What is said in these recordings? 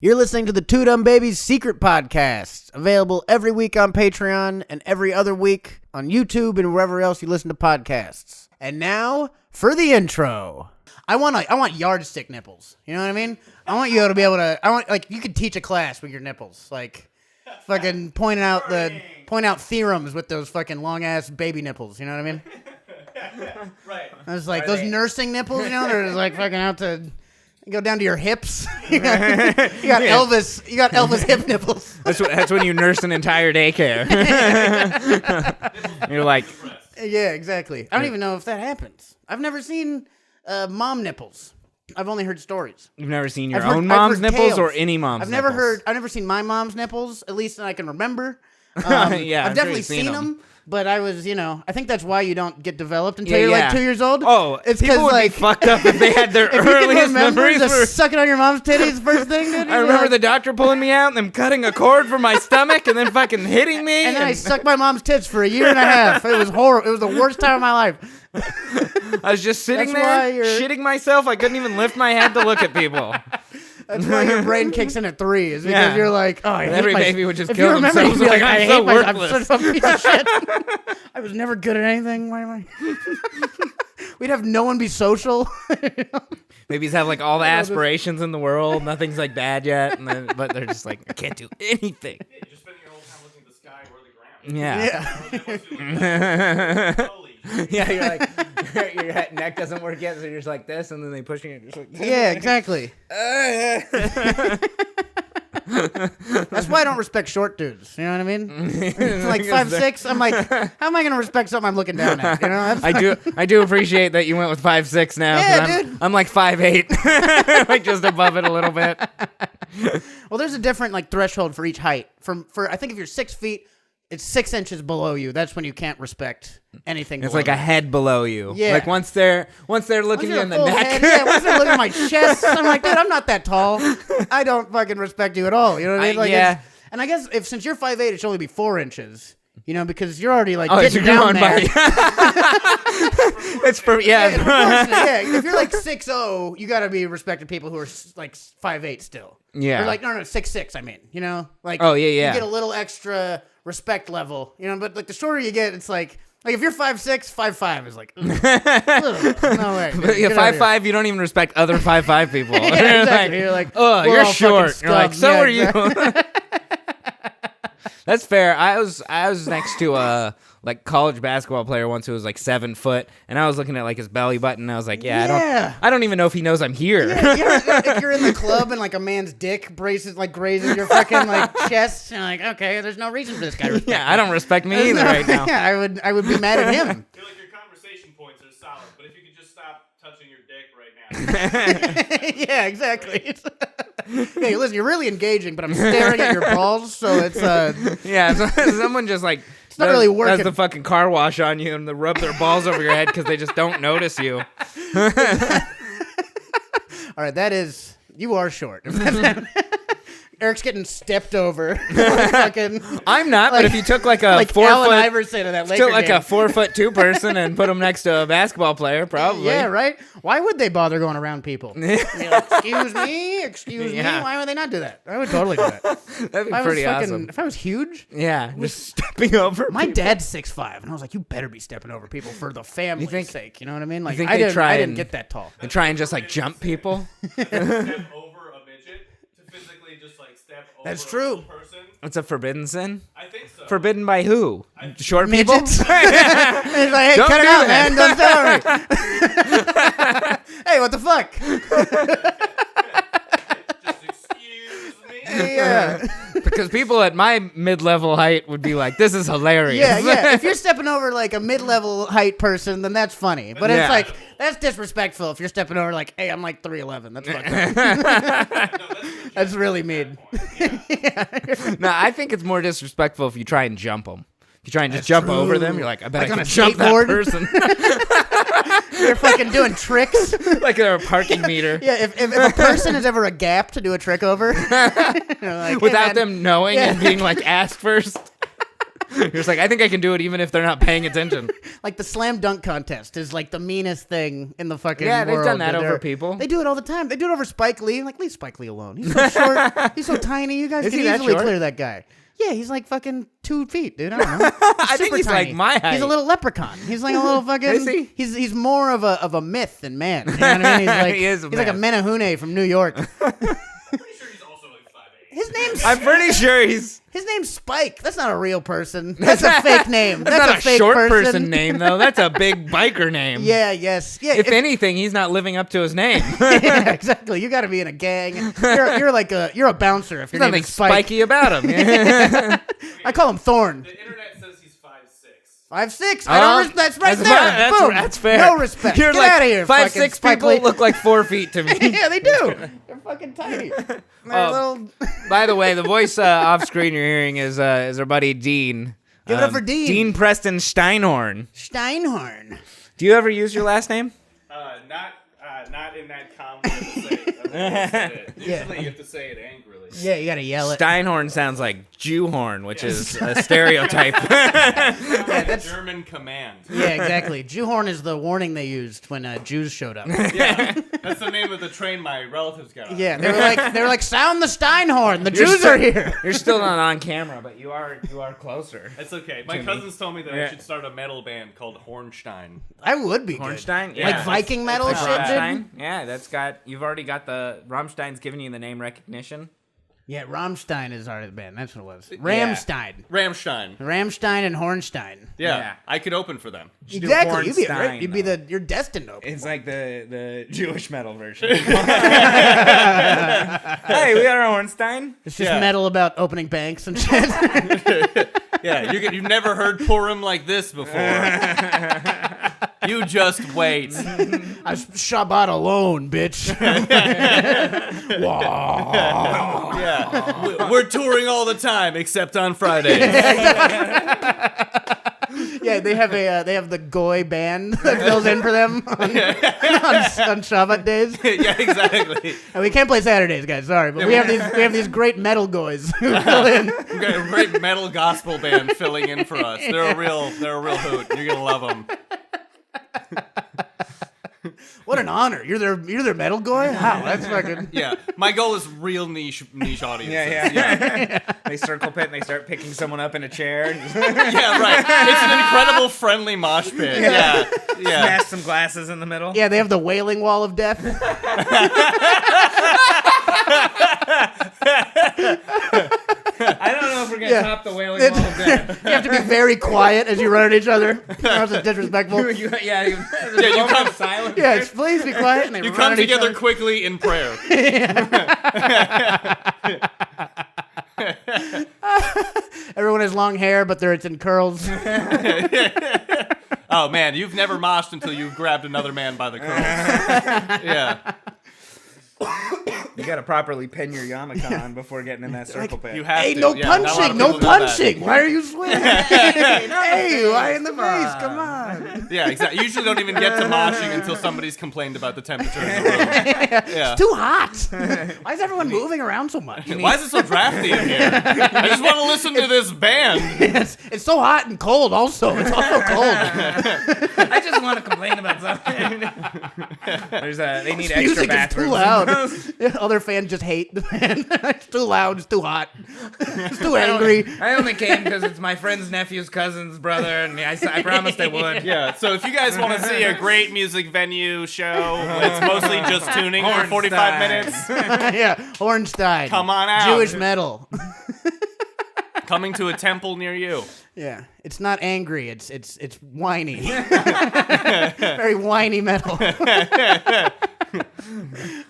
You're listening to the Two Dumb Babies Secret Podcast, available every week on Patreon and every other week on YouTube and wherever else you listen to podcasts. And now for the intro. I want yardstick nipples. You know what I mean? I want you to be able to. You could teach a class with your nipples, like fucking point out theorems with those fucking long ass baby nipples. You know what I mean? Right. I was like those nursing nipples. You know, they're just like fucking out to. Go down to your hips. You got Elvis. You got Elvis hip nipples. That's when you nurse an entire daycare. You're like, yeah, exactly. I don't even know if that happens. I've never seen mom nipples. I've only heard stories. You've never seen your own mom's nipples tales. or any mom's nipples? I've never seen my mom's nipples, at least that I can remember. Yeah, I've definitely seen them. But I was, I think that's why you don't get developed until you're like 2 years old. Oh, it's people would be fucked up if they had their earliest memories. Just sucking on your mom's titties first thing, dude. I remember the doctor pulling me out and them cutting a cord from my stomach and then fucking hitting me. And then I sucked my mom's tits for a year and a half. It was horrible. It was the worst time of my life. I was just sitting there shitting myself. I couldn't even lift my head to look at people. That's why your brain kicks in at 3. Is because you're like, oh, I hate every baby would just if kill you remember, themselves. You'd be like, I hate worthless. I'm such a piece of shit. I was never good at anything. Why am I? We'd have no one be social. Babies have like all the aspirations in the world. Nothing's like bad yet, but they're just like, I can't do anything. Yeah, you're just spending your whole time looking at the sky or the ground. Yeah. Yeah, you're like, your neck doesn't work yet, so you're just like this, and then they push you and you're just like this. Yeah, exactly. That's why I don't respect short dudes. You know what I mean? Like 5'6", I'm like, how am I going to respect something I'm looking down at? You know, I do appreciate that you went with 5'6" now. Yeah, dude. I'm like 5'8", like just above it a little bit. Well, there's a different like threshold for each height. For I think if you're 6 feet. It's 6 inches below you. That's when you can't respect anything. It's like a head below you. Yeah. Like once they're looking you in the neck. Once they're looking at my chest, I'm like, dude, I'm not that tall. I don't fucking respect you at all. You know what I mean? Like, yeah. And I guess since you're 5'8", it should only be 4 inches. You know, because you're already like getting down there. It's for yeah. If you're like 6'0", you got to be respecting people who are like 5'8" still. Yeah. Or like no 6'6". I mean, you know, like oh yeah. You get a little extra respect level, you know. But like the shorter you get, it's like if you're 5'6", 5'5" is like no way. But yeah, 5'5", you don't even respect other 5'5" people. Yeah, exactly. You're like, oh, you're short. You're like, so are you. That's fair. I was next to a like college basketball player once who was like 7 foot, and I was looking at like his belly button, and I was like, I don't even know if he knows I'm here. Yeah, if you're in the club and like a man's dick grazes your fucking like chest, and you're like, okay, there's no reason for this guy to respect me. I don't respect me either right now. Yeah, I would be mad at him. I feel like your conversation points are solid, but if you could just stop touching your dick right now. Yeah, exactly. Hey, listen, you're really engaging, but I'm staring at your balls, so it's yeah. So someone just like it's not really working. Has the fucking car wash on you and they rub their balls over your head because they just don't notice you. All right, you are short. Eric's getting stepped over. I'm not, but if you took like a like 4 Allen foot, Iverson of that Laker took like game. a 4'2" person and put him next to a basketball player, probably. Yeah, right. Why would they bother going around people? Like, excuse me. Why would they not do that? I would totally do that. That'd be pretty awesome. If I was huge, yeah, just stepping over. My dad's 6'5", and I was like, you better be stepping over people for the family's sake. You know what I mean? Like, I didn't get that tall. They try and just like jump people. Step over a midget to physically just like step over. That's true. A person. It's a forbidden sin. I think so. Forbidden by who? Short Midgets? people. It's like, hey, Don't cut it do out, that. man. Don't tell me. Hey, what the fuck? Just excuse me. Yeah. Because people at my mid-level height would be like, this is hilarious. Yeah. If you're stepping over like a mid-level height person, then that's funny. But it's like, that's disrespectful if you're stepping over like, hey, I'm like 3'11". That's fucked up. That's really mean. No, I think it's more disrespectful if you try and jump them. If you try and just jump over them, you're like, I bet Like I on can a jump skateboard? that person. You're fucking doing tricks. Like they're a parking meter. Yeah, if a person is ever a gap to do a trick over, like, Without hey, man, them knowing and being like asked first. You're just like, I think I can do it even if they're not paying attention. Like the slam dunk contest is like the meanest thing in the fucking Yeah, they've world. done that over people. They do it all the time. They do it over Spike Lee. Like, leave Spike Lee alone. He's so short. He's so tiny. You guys Is can he that easily short? clear that guy. Yeah, he's like fucking 2 feet, dude. I don't know. I think super he's tiny. like my height. He's a little leprechaun. He's like a little fucking. Is he? He's more of a myth than man. You know what I mean? He's like He is a he's like a myth. Menahune from New York. Pretty sure he's also like 5'8". His name's I'm pretty sure he's. His name's Spike. That's not a real person. That's a fake name. That's not a a fake short person name, though. That's a big biker name. Yeah, yes. Yeah, If anything, he's not living up to his name. yeah, exactly. You got to be in a gang. You're a bouncer if your name Nothing is Spike. spiky about him. I call him Thorn. The internet says he's 5'6". 5'6". I don't. That's right there. That's, Boom. that's fair. No respect. You're Get like out of here. 5'6" Spike people Lee. look like 4 feet to me. Yeah, they do. They're fucking tiny. They're little. By the way, the voice off screen you're hearing is our buddy Dean. Give it up for Dean. Dean Preston Shtainhorn. Steinhorn. Do you ever use your last name? Not in that calm way to say it. I've never said it. Usually you have to say it angrily. Yeah, you gotta yell it. Steinhorn sounds like Jewhorn, which is a stereotype. That's German command. Yeah, exactly. Jewhorn is the warning they used when Jews showed up. Yeah, that's the name of the train my relatives got on. Yeah, they were like, sound the Steinhorn. The Jews are here. You're still not on camera, but you are closer. That's okay. My cousins told me that I should start a metal band called Hornstein. I would be good. Hornstein? Like Yeah. Viking metal Like shit, dude. Rammstein? Yeah, you've already got the Rammstein's giving you the name recognition. Yeah, Rammstein is already the band. That's what it was. Rammstein. Rammstein. Rammstein and Hornstein. Yeah, I could open for them. do Exactly. You'd be Hornstein, you're destined to open. It's like the Jewish metal version. Hey, we got our Hornstein. It's just metal about opening banks and shit. Yeah, you've never heard Purim like this before. You just wait. I Shabbat alone, bitch. Wow. Yeah, we're touring all the time except on Fridays. Yeah, they have the Goy band that fills in for them on Shabbat days. Yeah, exactly. And we can't play Saturdays, guys. Sorry, but we have these great metal goys who fill in. We've got a great metal gospel band filling in for us. They're a real hoot. You're gonna love them. What an honor! You're their metal goy. Wow, that's fucking. Yeah, my goal is real niche audiences. Yeah. They circle pit and they start picking someone up in a chair. Yeah, right. It's an incredible friendly mosh pit. Yeah. Smash some glasses in the middle. Yeah, they have the Wailing Wall of Death. I don't know if we're gonna top the Wailing Wall of Death. You have to be very quiet as you run at each other. That's disrespectful. you come silent. Yes, please be quiet. And they You run come at each together other. quickly in prayer. Everyone has long hair, but it's in curls. Oh man, you've never moshed until you've grabbed another man by the curls. Yeah. You gotta properly pin your yarmulke on before getting in that circle pit. You have Hey, to. no Yeah, not a lot punching, of no people know that. punching. Why are you swinging? Hey, why in the face? Come on. Yeah, exactly. You usually don't even get to moshing until somebody's complained about the temperature in the room. Yeah. It's too hot. Why is everyone moving around so much? Why is it so drafty in here? I just want to listen to this band. It's so hot and cold also. It's also cold. I just want to complain about something. They need extra Music is bathrooms. too loud. Other fans just hate the band. It's too loud. It's too hot. It's too angry. I only came because it's my friend's nephew's cousin's brother, and I promised I would. Yeah, so if you guys want to see a great music venue show, it's mostly just tuning for 45 minutes. Yeah, Hornstein. Come on out. Jewish metal. Coming to a temple near you. Yeah, it's not angry. It's whiny. Very whiny metal.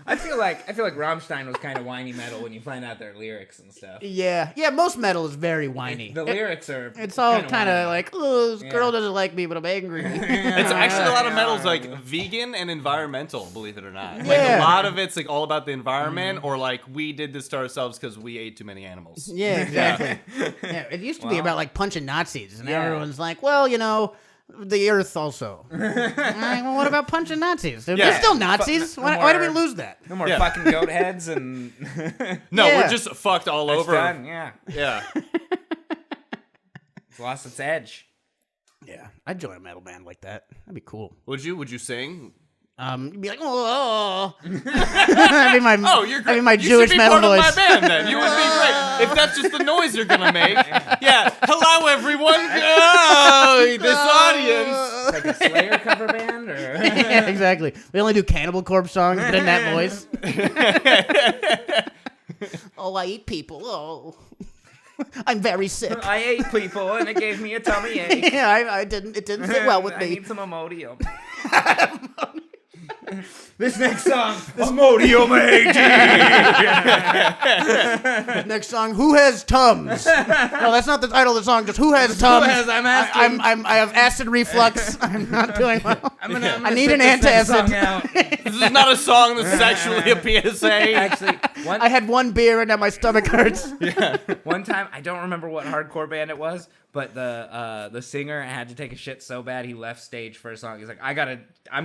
I feel like Rammstein was kind of whiny metal when you find out their lyrics and stuff. Yeah, most metal is very whiny. The lyrics are. It's all kind of whiny. like, oh, this girl doesn't like me, but I'm angry. It's actually a lot of metal's like vegan and environmental, believe it or not. Like Yeah. a lot of it's like all about the environment, or like we did this to ourselves because we ate too many animals. Yeah, exactly. Yeah, it used to be about like punching Nazis, and Yeah. everyone's like, well, the Earth also. I'm like, well, what about punching Nazis? They're Yeah. still Nazis. Why did we lose that? No more Yeah. fucking goat heads and. No, Yeah. we're just fucked all over. Done, yeah. Yeah. It's lost its edge. Yeah, I'd join a metal band like that. That'd be cool. Would you sing? You'd be like, oh. That'd be my, you're great. that'd be my you Jewish should be metal part voice. of my band, then. You would be great. If that's just the noise you're gonna make. Yeah. Hello, everyone. Oh, this audience. Like a Slayer cover band, or Yeah, exactly. We only do Cannibal Corpse songs, but in that voice. Oh, I eat people. Oh, I'm very sick. I ate people and it gave me a tummy ache. Yeah, I didn't. It didn't sit well with I me. need some Imodium. This next song, Imodium AG. Next song, Who Has Tums? No, that's not the title of the song. Just Who Has Tums? I'm asking. I have acid reflux. I'm not doing well. I'm gonna I need spit an this next antacid. song out. This is not a song. This is actually a PSA. Actually, I had one beer and now my stomach hurts. one time, I don't remember what hardcore band it was, but the singer had to take a shit so bad he left stage for a song. He's like, I'm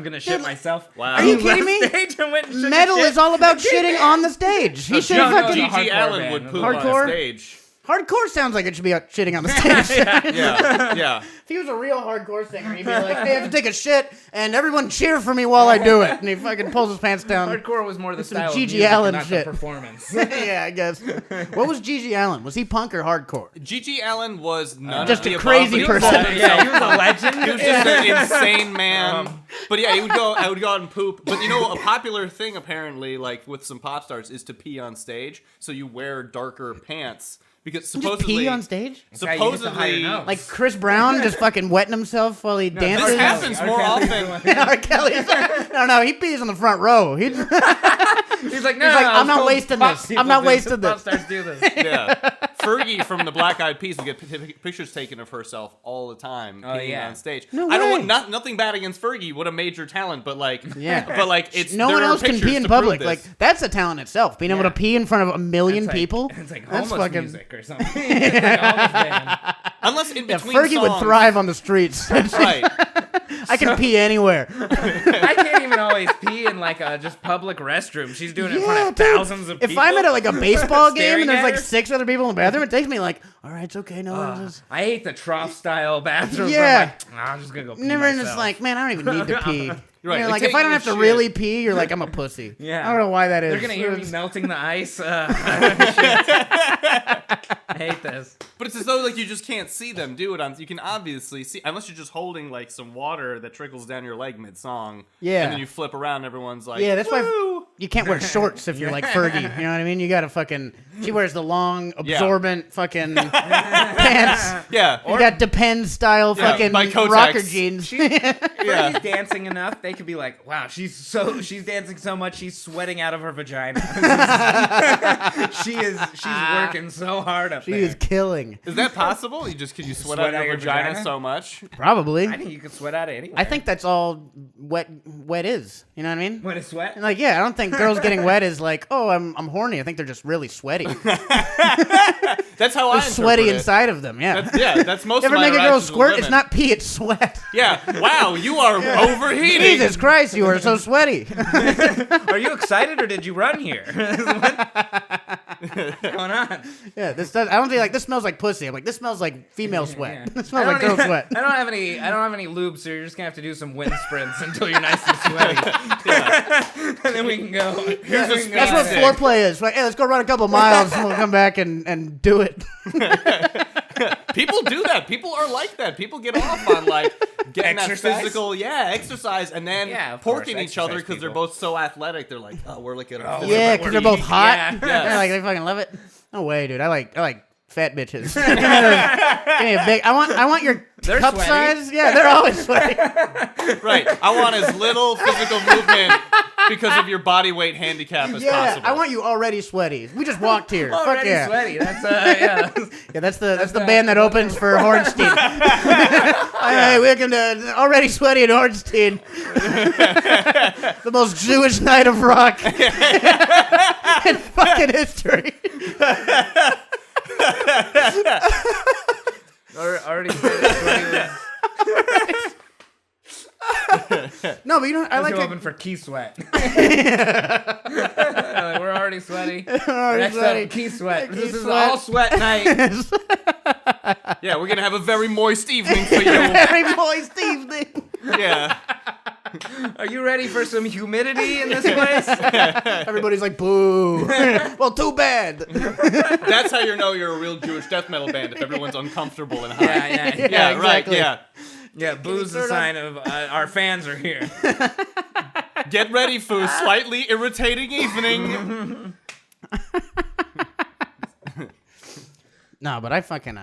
gonna shit myself. Wow. Are you He kidding left me? stage and went and shook Metal his shit. is all about shitting on the stage. He should no, have no, fucking... no. G.G. Hardcore Allen band. would poop Hardcore? on stage. Hardcore sounds like it should be shitting on the stage. Yeah. If he was a real hardcore singer, he'd be like, hey, I have to take a shit, and everyone cheer for me while I do it. And he fucking pulls his pants down. Hardcore was more the Some style of G.G. music Allen and not shit. the performance. Yeah, I guess. What was G.G. Allen? Was he punk or hardcore? G.G. Allen was none Just of the a crazy above, but he person. called Yeah, he himself was a legend. He was just an insane man. But yeah, I would go out and poop. But you know, a popular thing apparently, like with some pop stars, is to pee on stage. So you wear darker pants because Just supposedly pee on stage? Yeah, you get the higher supposedly notes. Like Chris Brown just fucking wetting himself while he dances? this happens more often. R. Kelly. No, he pees on the front row. He's He's like, no, like, no, I'm not it's wasting pop this. people I'm not do wasting Pop this. stars do this. Yeah, Fergie from the Black Eyed Peas would get pictures taken of herself all the time peeing yeah. on stage. No I don't way. want nothing bad against Fergie. What a major talent, but like, Yeah. but like it's no there one are else can pictures pee in to prove public. this. Like, that's a talent itself. Being able to pee in front of a million It's like- people. It's like That's homeless fucking... music or something. It's like all this band. Unless in Yeah, between Fergie would songs- thrive on the streets. Right. I can pee anywhere. I can't even always pee in like a just public restroom. She's doing it in front of dude. thousands of people. If I'm at a baseball game Staring and there's at like her? 6 other people in the bathroom, it takes me like, all right, it's okay. No one's just... I hate the trough style bathrooms. Yeah. I'm like, I'm just gonna go pee Never myself. just like, man, I don't even need to pee. Right, You're like like, if I taking don't a have to shit. really pee, you're like, I'm a pussy. Yeah. I don't know why that is. They're gonna hear me melting the ice. Shit. I hate this. But it's as though like you just can't see them do it. You can obviously see unless you're just holding like some water that trickles down your leg mid song. Yeah. And then you flip around, everyone's like, Yeah, that's why "Woo!" you can't wear shorts if you're like Fergie. You know what I mean? You gotta fucking... She wears the long, absorbent fucking pants. Yeah. You got Depends style fucking by Kotex. rocker jeans. Yeah. She's dancing enough. They could be like, wow, she's dancing so much she's sweating out of her vagina. She's working so hard up She there. is killing. Is that possible? Could you sweat out your vagina so much? Probably. I think you could sweat out of anywhere. I think that's all wet is. You know what I mean? when it's sweat. Like, yeah, I don't think girls getting wet is like, oh, I'm horny. I think they're just really sweaty. That's how I They're sweaty interpret it. inside of them. Yeah. That's most You of ever my make a girl interactions with squirt? It's women. not pee, it's sweat. Yeah. Wow, you are overheating. Jesus Christ, you are so sweaty. Are you excited or did you run here? What's going on? Yeah, this does. I don't think like this smells like pussy. I'm like, this smells like female sweat. Yeah. This smells like girl sweat. I don't have any lube, so you're just gonna have to do some wind sprints until you're nice and sweaty. And then we can go. Here's a That's what Sick. foreplay is. Like, hey, let's go run a couple miles and we'll come back and do it. People do that. People are like that. People get off on like getting Exercise? that physical, exercise, and then Yeah, of course, porking each other exercise because they're people. both so athletic. They're like, oh, we're looking at Yeah, because they're both hot. Yeah. Yeah, like they fucking love it. No way, dude. I like fat bitches. Give me a big. I want your They're cup sweaty. size. Yeah, they're always sweaty. Right. I want as little physical movement because of your body weight handicap as Yeah, possible. I want you already sweaty. We just walked here. Fuck Already yeah. sweaty. That's yeah. Yeah, that's the band that opens for Hornstein. Hey, welcome to Already Sweaty at Hornstein. The most Jewish night of rock in fucking history. Already sweaty. No, but you know, I Let's like go it. open for key sweat. We're already sweaty. Already Next sweaty. up, key sweat. Key This is sweat. all sweat night. Yeah, we're gonna have a very moist evening for you. Very moist evening. Yeah. Are you ready for some humidity in this place? Everybody's like, boo. Well, too bad. That's how you know you're a real Jewish death metal band, if everyone's uncomfortable and high. Yeah, Right, exactly. yeah. Yeah, booze is a sign of our fans are here. Get ready for a slightly irritating evening. No, but I fucking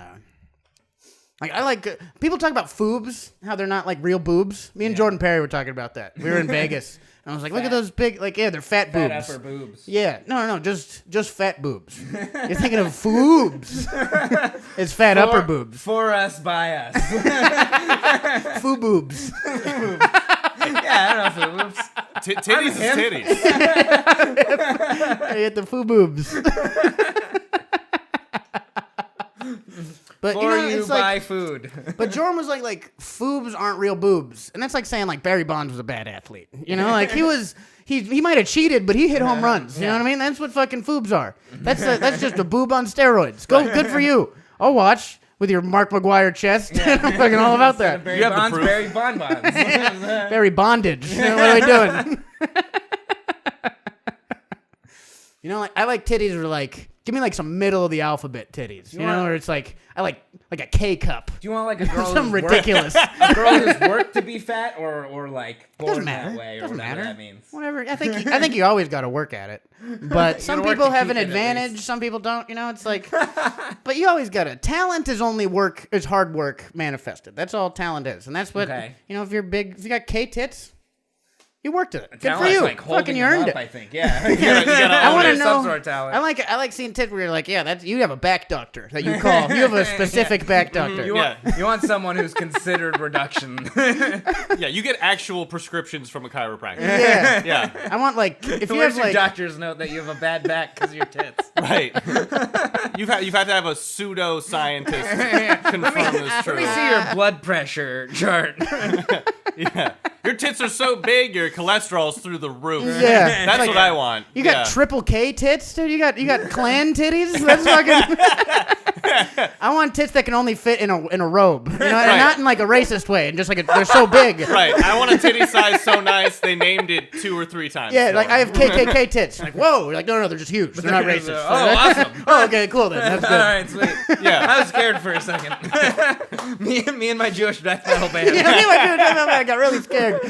like I like people talk about foobs, how they're not like real boobs. Me and Jordan Perry were talking about that. We were in Vegas, and I was like, "Look at those big, like, yeah, they're fat boobs." Fat upper boobs. Yeah, no, just fat boobs. You're thinking of foobs. It's fat upper boobs. For us, by us. Foo boobs. Yeah, I don't know, boobs. Titties is titties. I get the foo boobs. But For you know, you it's buy like, food. but Jordan was like foobs aren't real boobs, and that's like saying like Barry Bonds was a bad athlete. You know, like he might have cheated, but he hit home runs. You know what I mean? That's what fucking foobs are. That's just a boob on steroids. Good for you. I'll watch with your Mark McGuire chest. I'm fucking all about that. Barry You have the Bonds, proof. Barry Bonbons. Barry bondage. You know, what are we doing? You know, like I like titties where like give me like some middle of the alphabet titties. You know, where it's like I like a K cup. Do you want like a girl Something who's ridiculous. A girl who's worked to be fat or like born Doesn't matter. that way or Doesn't whatever matter. that means? Whatever. I think you always got to work at it. But some gotta work people to have keep an it, at advantage. least. Some people don't. You know, it's like. But you always got to. Talent is only work. Is hard work manifested. That's all talent is, and that's what Okay. you know. If you're big, if you got K tits, you worked at it. Good for Talent's you. like holding Fucking you them earned up, it. I think. Yeah. I want to know. Some sort of talent. I like seeing tits where you're like, yeah, that's you have a back doctor that you call. You have a specific back doctor. You want someone who's considered reduction. Yeah, you get actual prescriptions from a chiropractor. Yeah. Yeah, I want like if you Where's have your like doctor's note that you have a bad back because of your tits? right. You've had to have a pseudo-scientist confirm this Let truth. me see your blood pressure chart. Yeah. Your tits are so big, your cholesterol's through the roof. Yeah. That's Like, what I want. you got triple K tits, dude. You got clan titties. That's fucking. I want tits that can only fit in a robe, you know, and Right. not in like a racist way, and just like they're so big. Right. I want a titty size so nice they named it 2 or 3 times. Yeah, for like it. I have KKK tits. Like, whoa, you're like no, they're just huge. They're not racist. Oh, awesome. Oh, okay, cool then. That's All good. right, sweet. Yeah. I was scared for a second. me and my Jewish death metal band. Yeah, anyway, dude, I got really scared.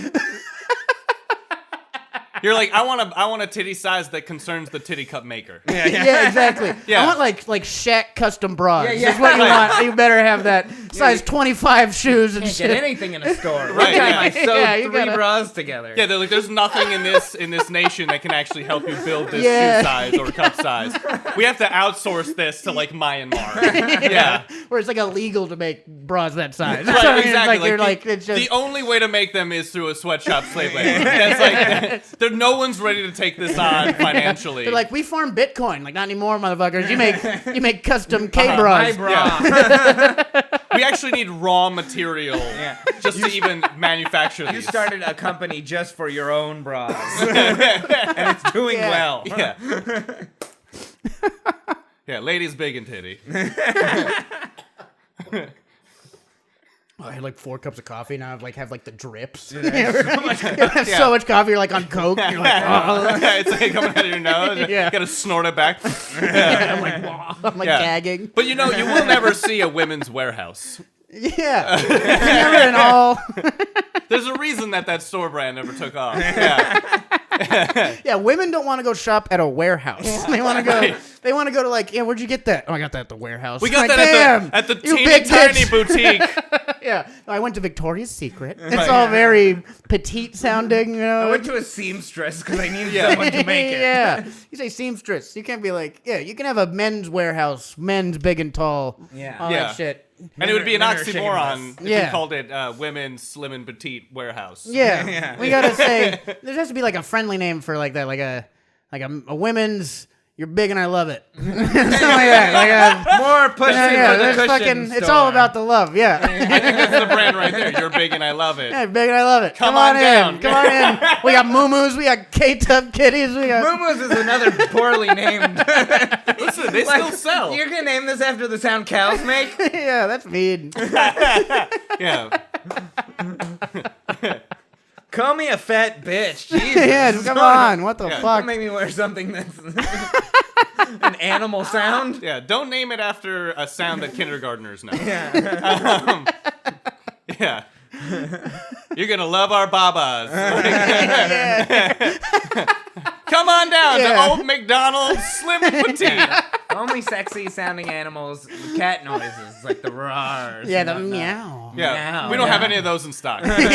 You're like, I want a titty size that concerns the titty cup maker. Yeah, exactly. Yeah. I want like Shaq custom bras. Yeah, yeah. Is what you Right. want. You better have that size 25 shoes and Can't shit. get anything in a store. One Right, time yeah. I sewed Yeah, you 3 gotta- bras together. Yeah, they're like, there's nothing in this nation that can actually help you build this Yeah. shoe size or cup size. We have to outsource this to like Myanmar. Yeah. Where it's like illegal to make bras that size. Right, So, I mean, exactly. It's like, you're the, like, it's just. the only way to make them is through a sweatshop slave labor. That's like, no one's ready to take this on financially. They're like, we farm Bitcoin. Like, not anymore, motherfuckers. You make custom K My bras. bra. we actually need raw material Yeah. just to even manufacture You these. started a company just for your own bras. And it's doing Yeah. well. Yeah. Yeah, ladies big and titty. Oh, I had like 4 cups of coffee. Now I have like the drips. You Yeah. have so much coffee. You're like on coke. You're like, oh. It's like coming out of your nose. Yeah. You gotta snort it back. I'm like, wow. I'm like Yeah. gagging. But you know, you will never see a women's warehouse. Yeah. Never in all. There's a reason that store brand never took off. Yeah. Yeah, women don't want to go shop at a warehouse. They want to go. They want to go to like, yeah, where'd you get that? Oh, I got that at the warehouse. We got Like, that damn, at the you teeny big tiny bitch. boutique. Yeah, no, I went to Victoria's Secret. It's all very petite sounding, you know. I went to a seamstress because I needed Yeah. someone to make it. Yeah, you say seamstress. You can't be like, yeah, you can have a men's warehouse, men's big and tall, Yeah. all Yeah. that shit. And it would be an Men are oxymoron if Yeah. you called it women's slim and petite warehouse. Yeah, Yeah. we gotta say there has to be like a friendly name for like that, like a women's, You're big and I love it. Something like that. More pussy for the there's cushion it's store. all about the love. Yeah. I think that's the brand right there. You're big and I love it. Yeah, big and I love it. Come on down. in. Come on in. We got moo-moos. We got K-Tub kitties. We got... Moo-moos is another poorly named. Listen, they still sell. You're gonna name this after the sound cows make? Yeah, that's mean. Yeah. Call me a fat bitch. Jesus. Yeah, come on. What the Yeah. fuck? Don't make me wear something that's an animal sound. Yeah, don't name it after a sound that kindergartners know. Yeah. Yeah. You're gonna love our babas. Come on down to Old McDonald's Slim and Petite. Only sexy sounding animals, cat noises, like the roars. Yeah, and the whatnot. meow. Yeah, Meow, we don't have yeah. any of those in stock. Yeah, Sold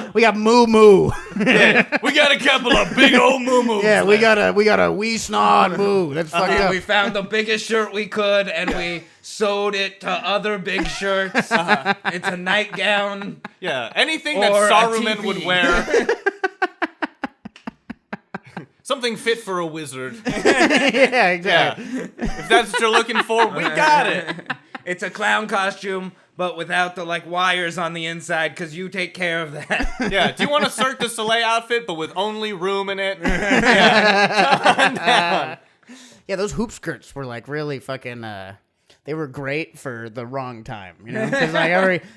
out. We got moo-moo. Yeah, we got a couple of big old moo-moos. Yeah, we got a wee snod moo. That's fucked up. We found the biggest shirt we could, and we sewed it to other big shirts. It's a nightgown. Yeah, anything that Or a Saruman TV. would wear. Something fit for a wizard. Yeah, exactly. Yeah. If that's what you're looking for, we got it. It's a clown costume, but without the wires on the inside, because you take care of that. Yeah, do you want a Cirque du Soleil outfit, but with only room in it? Yeah, come on down. Yeah, those hoop skirts were really fucking. They were great for the wrong time, you know. Because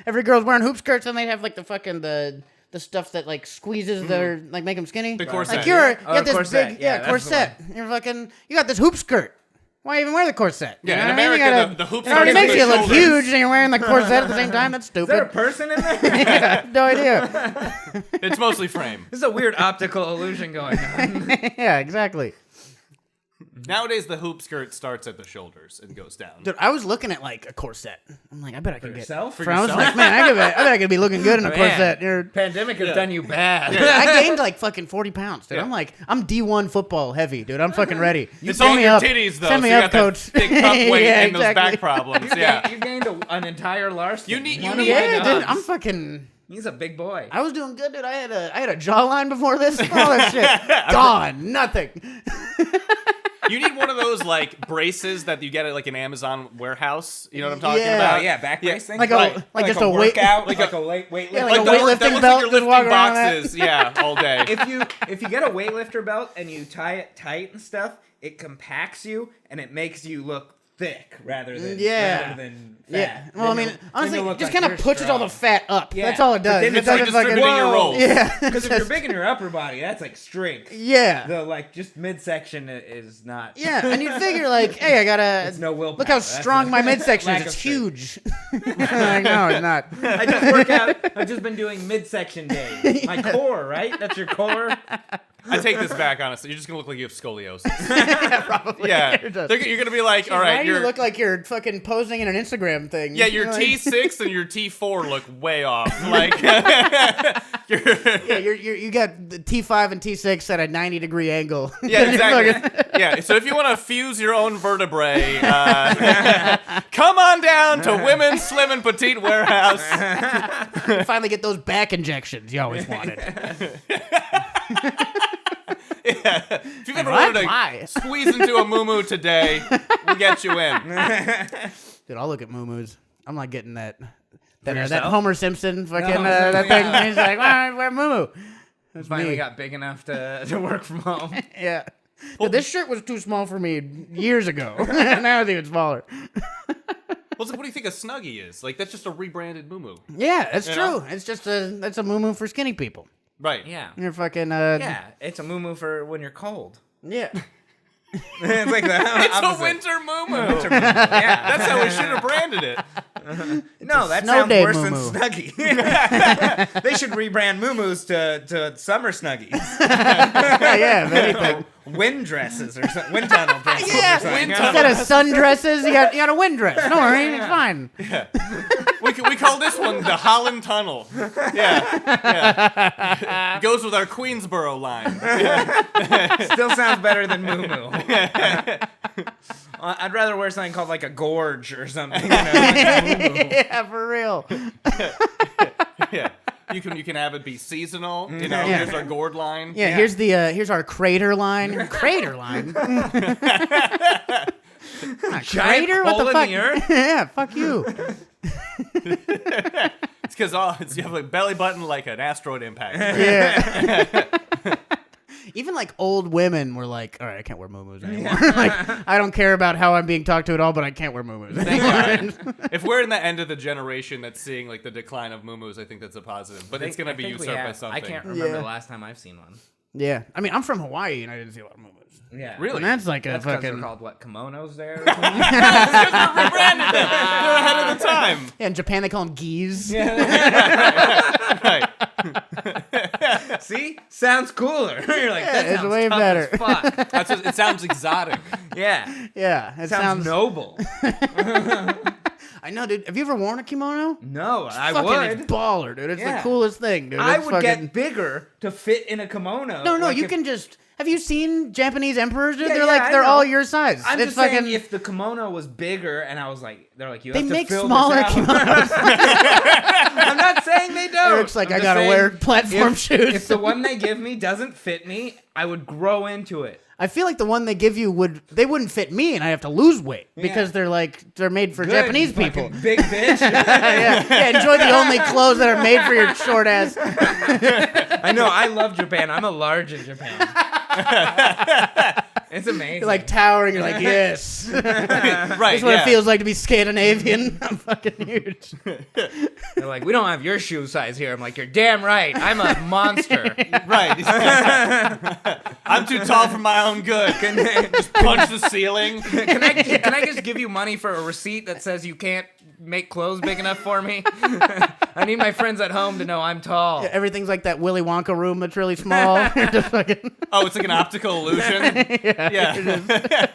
every girl's wearing hoop skirts, and they'd have the fucking the stuff that squeezes their make them skinny. The corset. You got this corset. big Yeah, that's the corset. You got this hoop skirt. Why even wear the corset? Yeah, You in know what I mean? America, the hoop it already skirt is makes the you look shoulders. huge, and you're wearing the corset at the same time. That's Is there a stupid. person in there? Yeah, no idea. It's mostly frame. This is a weird optical illusion going on. Yeah, exactly. Nowadays, the hoop skirt starts at the shoulders and goes down. Dude, I was looking at a corset. I'm I bet I could get. yourself? For I was yourself? man, I bet I could be looking good in a Man. corset. You're, Pandemic has done you bad. I gained fucking 40 pounds, dude. Yeah. I'm D1 football heavy, dude. I'm fucking ready. It's Send all me your up. titties, though. Send me so you up, got coach. that thick cup weight Yeah, and those back exactly. problems. Yeah. You gained an entire Larson. You need- One of Yeah, my dude. dogs. I'm fucking. He's a big boy. I was doing good, dude. I had a jawline before this. All that shit gone. Nothing. You need one of those braces that you get at an Amazon warehouse. You know what I'm talking Yeah. about? Oh, yeah, back brace thing? Like just a weight. workout, like a weightlifting. Yeah, like a the weightlifting that looks belt, like just you're walk lifting around that. boxes. Yeah, all day. if you get a weightlifter belt and you tie it tight and stuff, it compacts you and it makes you look thick rather than fat. Yeah. Well, Then honestly, you'll it look just like kind of you're pushes all the strong. fat up. Yeah. That's all it But does. then It it's like doesn't fucking- distributing your rolls. Yeah. Because if you're big in your upper body, that's strength. Yeah. The just midsection is not. Yeah, and you'd figure hey, I gotta. It's no willpower. Look how That's strong a my midsection lack is. It's of huge. No, it's not. I just work out. I've just been doing midsection day. My core, right? That's your core. I take this back, honestly. You're just gonna look like you have scoliosis. Yeah, probably. Yeah, It does. you're gonna be like, all Why right, do you you're look like you're fucking posing in an Instagram thing? yeah, your You're like- T6 and your T4 look way off. You're Yeah, you got the T5 and T6 at a 90-degree angle. yeah, exactly. Yeah, so if you want to fuse your own vertebrae, come on down to Women's Slim and Petite Warehouse. You finally get those back injections you always wanted. Yeah. If you've ever What? wanted to Why? squeeze into a moo today, we'll get you in. Dude, I'll look at moo-moos. I'm not getting that yourself? Homer Simpson fucking No, that yeah. thing. He's like, well, wear moo-moo. That's Finally me. got big enough to work from home. Yeah. Dude, this shirt was too small for me years ago. Now it's even smaller. Well, what do you think a Snuggie is? That's just a rebranded moo. Yeah, that's You true. know? It's just that's a moo-moo for skinny people. Right. Yeah. You're fucking Yeah, it's a moo for when you're cold. yeah. It's like the It's opposite. a winter moo. Yeah, That's how we should have branded it. no, that snow sounds day worse moo-moo. than Snuggie. They should rebrand moo-moos to summer Snuggies. Yeah, if anything. Wind dresses or something. Wind tunnel dresses Yeah, or something. wind you know? tunnel. Instead of sundresses, you got a wind dress. Don't worry, it's fine. We call this one the Holland Tunnel. Yeah. It goes with our Queensboro line. Still sounds better than moo I'd rather wear something called a gorge or something. Like moo-moo. Yeah, for real. Yeah. You can have it be seasonal. You know, here's our gourd line. Yeah, here's our crater line. Crater line. Crater? What the fuck? In the earth? Yeah, fuck you. It's because you have a belly button like an asteroid impact. Yeah. Even like old women were like, all right, I can't wear muumuus anymore. Like, I don't care about how I'm being talked to at all, but I can't wear muumuus. Thank God. If we're in the end of the generation that's seeing like the decline of muumuus, I think that's a positive. But it's going to be usurped by something. I can't remember the last time I've seen one. Yeah. I mean, I'm from Hawaii and I didn't see a lot of muumuus. Yeah. Really? And that's like That's a fucking... they're called, what, kimonos there? They're ahead of the time. Yeah, in Japan they call them gis. Right. See? Sounds cooler. You're like, that it's sounds way tough better. as fuck. It sounds exotic. Yeah. Yeah. It Sounds noble. I know, dude. Have you ever worn a kimono? No, I Fucking, would. it's baller, dude. It's the Yeah. coolest thing, dude. I It's would fucking... get bigger to fit in a kimono. No, Like you if- can just... Have you seen Japanese emperors, dude? Yeah, They're I all know. your size. I'm it's just fucking... saying if the kimono was bigger and I was like, they're like, you They have to make fill smaller this out. kimonos. I'm not saying they don't. Eric's like, I'm I just gotta saying wear platform shoes. If the one they give me doesn't fit me, I would grow into it. I feel like the one they give you wouldn't fit me, and I have to lose weight because they're made for Good, Japanese you people. fucking Big bitch. yeah, enjoy the only clothes that are made for your short ass. I know. I love Japan. I'm a large in Japan. It's amazing. You're like towering. You're like, yes. Right. That's what it feels like to be Scandinavian. I'm fucking huge. They're like, we don't have your shoe size here. I'm like, you're damn right. I'm a monster. Right. I'm too tall for my own good. Just punch the ceiling. Can I just give you money for a receipt that says you can't make clothes big enough for me? I need my friends at home to know I'm tall. Yeah, everything's like that Willy Wonka room that's really small. You're just fucking... Oh, it's like an optical illusion. Yeah.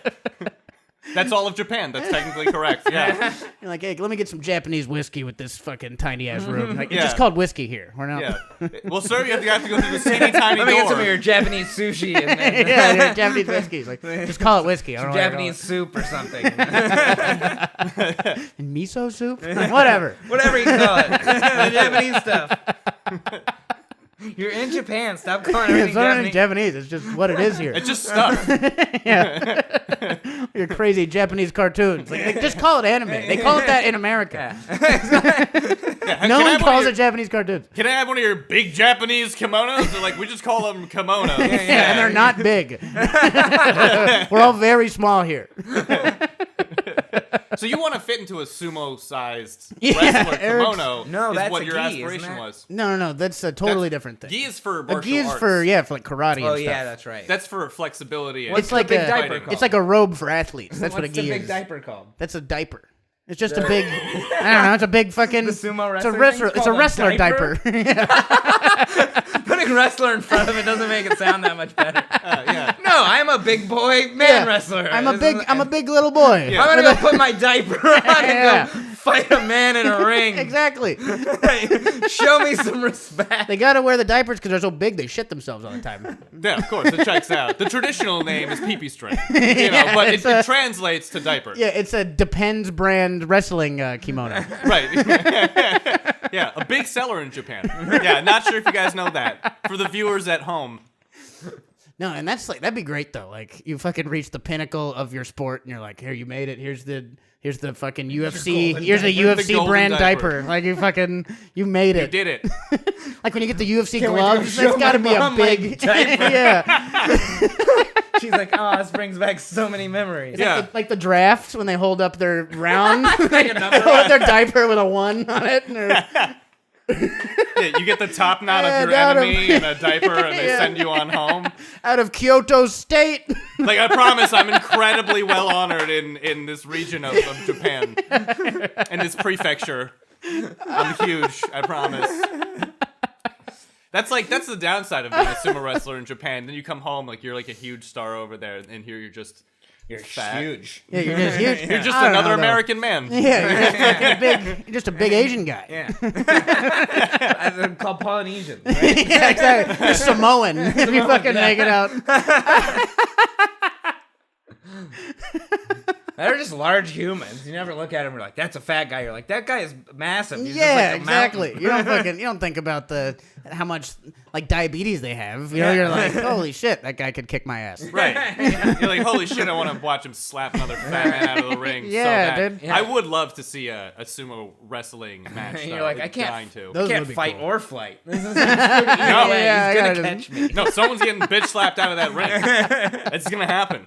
That's all of Japan. That's technically correct. Yeah. You're like, hey, let me get some Japanese whiskey with this fucking tiny ass room. Like, it's Yeah. just called whiskey here. We're not. Yeah. Well, sir, you have to go through this teeny tiny Let me get door. some of your Japanese sushi and then yeah, Japanese whiskey. Like, just call it whiskey. I don't know. Japanese soup or something. And miso soup. Whatever. Whatever you call it. The Japanese stuff. You're in Japan. Stop calling everything It's not Japanese. in Japanese. It's just what it is here. It's just stuff. Yeah. Your crazy Japanese cartoons. Like, they just call it anime. They call it that in America. No one calls it Japanese cartoons. Can I have one of your big Japanese kimonos? They're like, we just call them kimonos. Yeah, and they're not big. We're all very small here. So you want to fit into a sumo-sized Yeah, wrestler Eric's- kimono? No, is that's what a your gi, aspiration isn't it? was. No. That's a totally different thing. Gi is for A martial gi is arts. for like karate and Oh, stuff. yeah, that's right. That's for flexibility. And What's It's like the big a diaper called? It's like a robe for athletes. That's what a What's the gi big is. diaper called? That's a diaper. It's just a big. I don't know. It's a big fucking. The sumo It's a wrestler wrestler. thing's It's a called a wrestler diaper? diaper. Putting wrestler in front of it doesn't make it sound that much better. yeah. No, I'm a big boy man Yeah. wrestler. I'm a This big little boy. Yeah. I'm gonna go put my diaper on Yeah. and go fight a man in a ring. Exactly. Show me some respect. They gotta wear the diapers because they're so big they shit themselves all the time. Yeah, of course, it checks out. The traditional name is pee-pee string, but it's it translates to diaper. Yeah, it's a Depends brand wrestling kimono. Right. Yeah, a big seller in Japan. Yeah, not sure if you guys know that. For the viewers at home. No, and that's like that'd be great though. Like you fucking reach the pinnacle of your sport, and you're like, here, you made it. Here's the fucking UFC. Here's a The UFC golden brand diaper. diper. Like you made You it. did it. Like when you get the UFC Can't wait to gloves, show that's got to my be a mom my big. diaper. Yeah. She's like, oh, this brings back so many memories. Yeah. Like the drafts when they hold up their round, they a number hold up their diaper with a 1 on it. And they're- Yeah, you get the top knot Yeah, of your down enemy in a diaper, and they Yeah. send you on home. out of Kyoto State. Like, I promise I'm incredibly well honored in this region of Japan. In this prefecture. I'm huge, I promise. That's the downside of being a sumo wrestler in Japan. Then you come home, like, you're like a huge star over there, and here you're fat. huge. Yeah, you're just huge. You're just I don't another know, though. American man. Yeah, you're just fucking big. You're just a big Asian guy. Yeah. They're called Polynesians, right? Yeah, exactly. You're Samoan. If you fucking make it out. They're just large humans. You never look at them and you're like, that's a fat guy. You're like, that guy is massive. He's just like a exactly. mountain. You don't think about how much like diabetes they have. You know, you're like, holy shit, that guy could kick my ass. Right. You're like, holy shit, I want to watch him slap another fat man out of the ring. Yeah, so bad. dude. I would love to see a sumo wrestling match. And you're though. like, I I'm can't. dying to. I can't would be fight cool. or flight. This is no way. Yeah, He's I gonna gotta catch me. No, someone's getting bitch slapped out of that ring. It's gonna happen.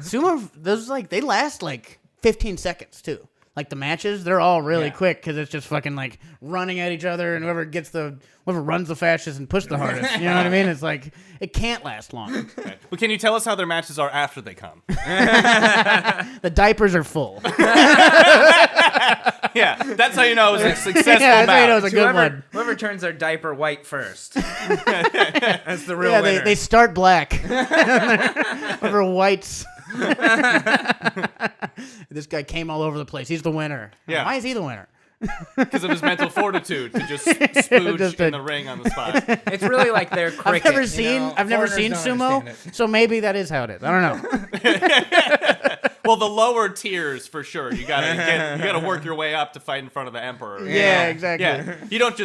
Sumo, those like they last like 15 seconds too. Like the matches, they're all really quick because it's just fucking like running at each other, and whoever runs the fastest and pushes the hardest. You know what I mean? It's like it can't last long. Okay. Well, can you tell us how their matches are after they come? The diapers are full. Yeah, that's how you know it was a successful Yeah, that's how you know match. it's a good one. Whoever turns their diaper white first. That's the real Yeah, winner. they start black. Over whites. This guy came all over the place. He's the winner. Yeah. Why is he the winner? Because of his mental fortitude to just spooge Just in the ring on the spot. It's really like their cricket. I've never seen Foreigners don't sumo, understand it. so maybe that is how it is. I don't know. Well, the lower tiers for sure. You gotta work your way up to fight in front of the emperor. Yeah, exactly. Yeah, you don't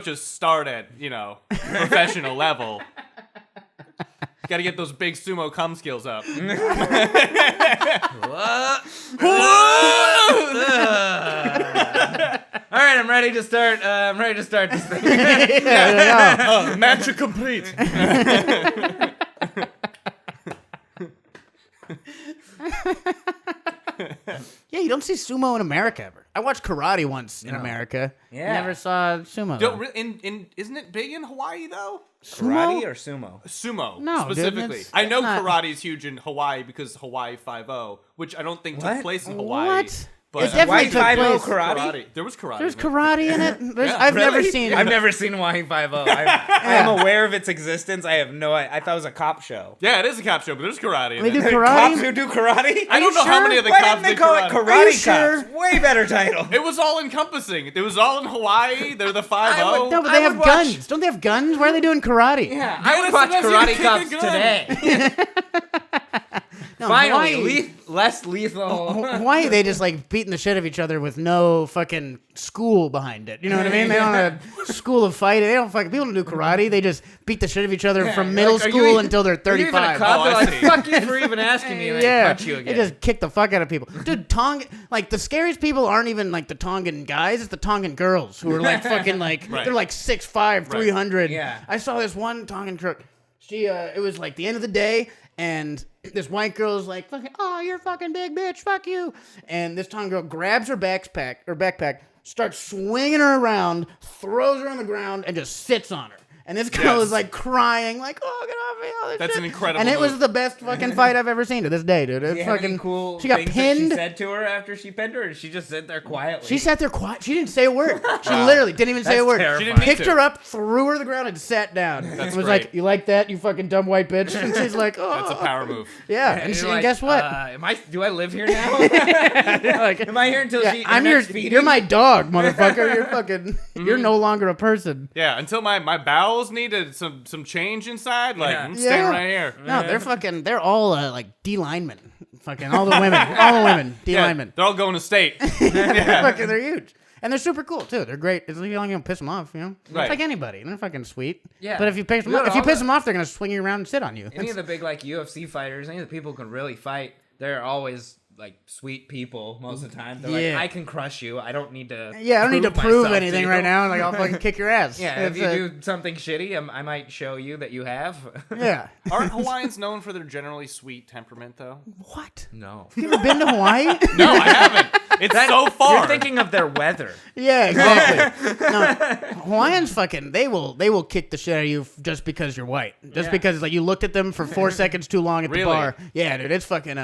just start at professional level. You gotta get those big sumo cum skills up. All right, I'm ready to start. I'm ready to start this thing. Match complete. Yeah, you don't see sumo in America ever. I watched karate once in America. Yeah. Never saw sumo. Isn't it big in Hawaii though? Karate or sumo? Sumo, No, dude, specifically. that's- I know that's karate is huge in Hawaii because Hawaii 5-0, which I don't think took What? place in Hawaii. What? But It definitely Hawaii took 5-0 place. karate? There was karate. There's in it. karate in it. Yeah, I've never really? seen. I've never seen Hawaii 5-0. I'm aware of its existence. I have no idea. I thought it was a cop show. Yeah, it is a cop show, but there's karate in They it. do Cops karate. who do karate? I don't know how many of the Why cops didn't they did call karate. it Are you Karate sure? Cops? Way better title. It was all encompassing. It was all in Hawaii. They're the 5-0. No, but I they have would watch- guns. Don't they have guns? Why are they doing karate? Yeah, Yeah, I would watch that's gonna Karate kick a Cops gun. today. No, Finally, Hawaii, less lethal. Hawaii, they just like beating the shit of each other with no fucking school behind it. You know what I mean? They don't have a school of fighting. They don't fucking people don't do karate. They just beat the shit of each other from middle Like, are you school even- until they're Are you even a 35. cop? Oh, They're I like, see. fuck you for even asking me, and they punch you They again. just kick the fuck out of people. Dude, like the scariest people aren't even like the Tongan guys, it's the Tongan girls who are like fucking like Right. they're like 6'5", 300. Yeah. I saw this one Tongan girl. She it was like the end of the day, and this white girl is like, fucking, oh, you're a fucking big bitch, fuck you. And this Tongan girl grabs her backpack, starts swinging her around, throws her on the ground, and just sits on her. And this girl Yes. is like crying, like, oh, get off me, all this That's shit. an incredible And it was move. the best fucking fight I've ever seen to this day, dude. It's Do you have fucking any cool She got things pinned. that she said to her after she pinned her, or did she just sit there quietly? She sat there quiet. She didn't say a word. She literally didn't even say a That's word. terrifying. She didn't need Picked to. her up, threw her to the ground, and sat down. That's was great. like, you like that, you fucking dumb white bitch? And she's like, oh. That's a power move. Yeah, And and, you're she, like, and guess what? Do I live here now? Like, Am I here until yeah, she? I'm her your, next feeding? you're my dog, motherfucker. You're fucking, you're no longer a person. Yeah, until my bowels needed some change inside. Like, Yeah. I'm staying Yeah. right here. No, they're all like D linemen. Fucking all the women, D Yeah, linemen. they're all going to state. Fucking, they're huge. And they're super cool too. They're great. It's like you don't piss them off, you know. Right. It's like anybody. They're fucking sweet. Yeah. But if you piss them Look, off, if you all piss the- them off, they're gonna swing you around and sit on you. Any of the big like UFC fighters, any of the people who can really fight, they're always like sweet people most of the time. They're Yeah. like, I can crush you. I don't need to. Yeah, I don't need to prove myself to anything you." right now. Like I'll fucking kick your ass. Yeah, if It's, you do something shitty, I might show you that you have. Yeah. Aren't Hawaiians known for their generally sweet temperament, though? What? No. You ever been to Hawaii? No, I haven't. It's so far. You're thinking of their weather. Yeah, exactly. No, Hawaiians fucking they will kick the shit out of you just because you're white. Just Yeah. because like you looked at them for 4 seconds too long at the Really? bar. Yeah, dude, it's fucking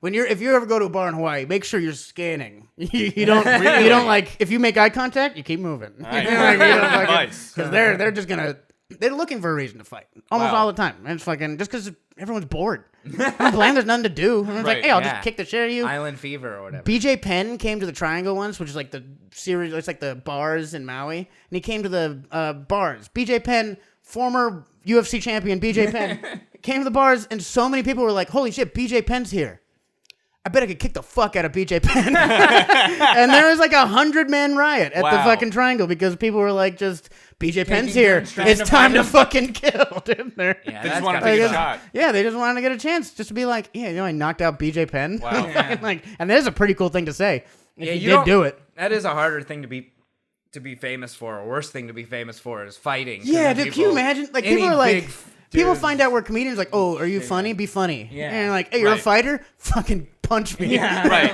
if you ever go to a bar in Hawaii, make sure you're scanning. You don't you don't like if you make eye contact, you keep moving. Nice. Because Nice. they're just gonna they're looking for a reason to fight almost Wow. all the time. And it's fucking just because everyone's bored. I don't blame. There's nothing to do. Everyone's like, Right, hey, I'll yeah. just kick the shit out of you. Island fever or whatever. BJ Penn came to the Triangle once, which is like the series. It's like the bars in Maui, and he came to the bars. BJ Penn, former UFC champion BJ Penn, came to the bars, and so many people were like, "Holy shit, BJ Penn's here!" I bet I could kick the fuck out of BJ Penn. And there was like 100-man riot at the fucking Triangle because people were like, just BJ Penn's here. It's time to fucking kill him. They just want to take a shot. Yeah, they just wanted to get a chance just to be like, yeah, I knocked out BJ Penn. Wow. Like, and that is a pretty cool thing to say. Yeah, you did do it. That is a harder thing to be famous for. A worse thing to be famous for is fighting. Yeah, dude, can you imagine? Like, people are like, people find out we're comedians, like, oh, are you funny? Be funny. Yeah. And like, hey, you're a fighter? Fucking punch me. Yeah. Right.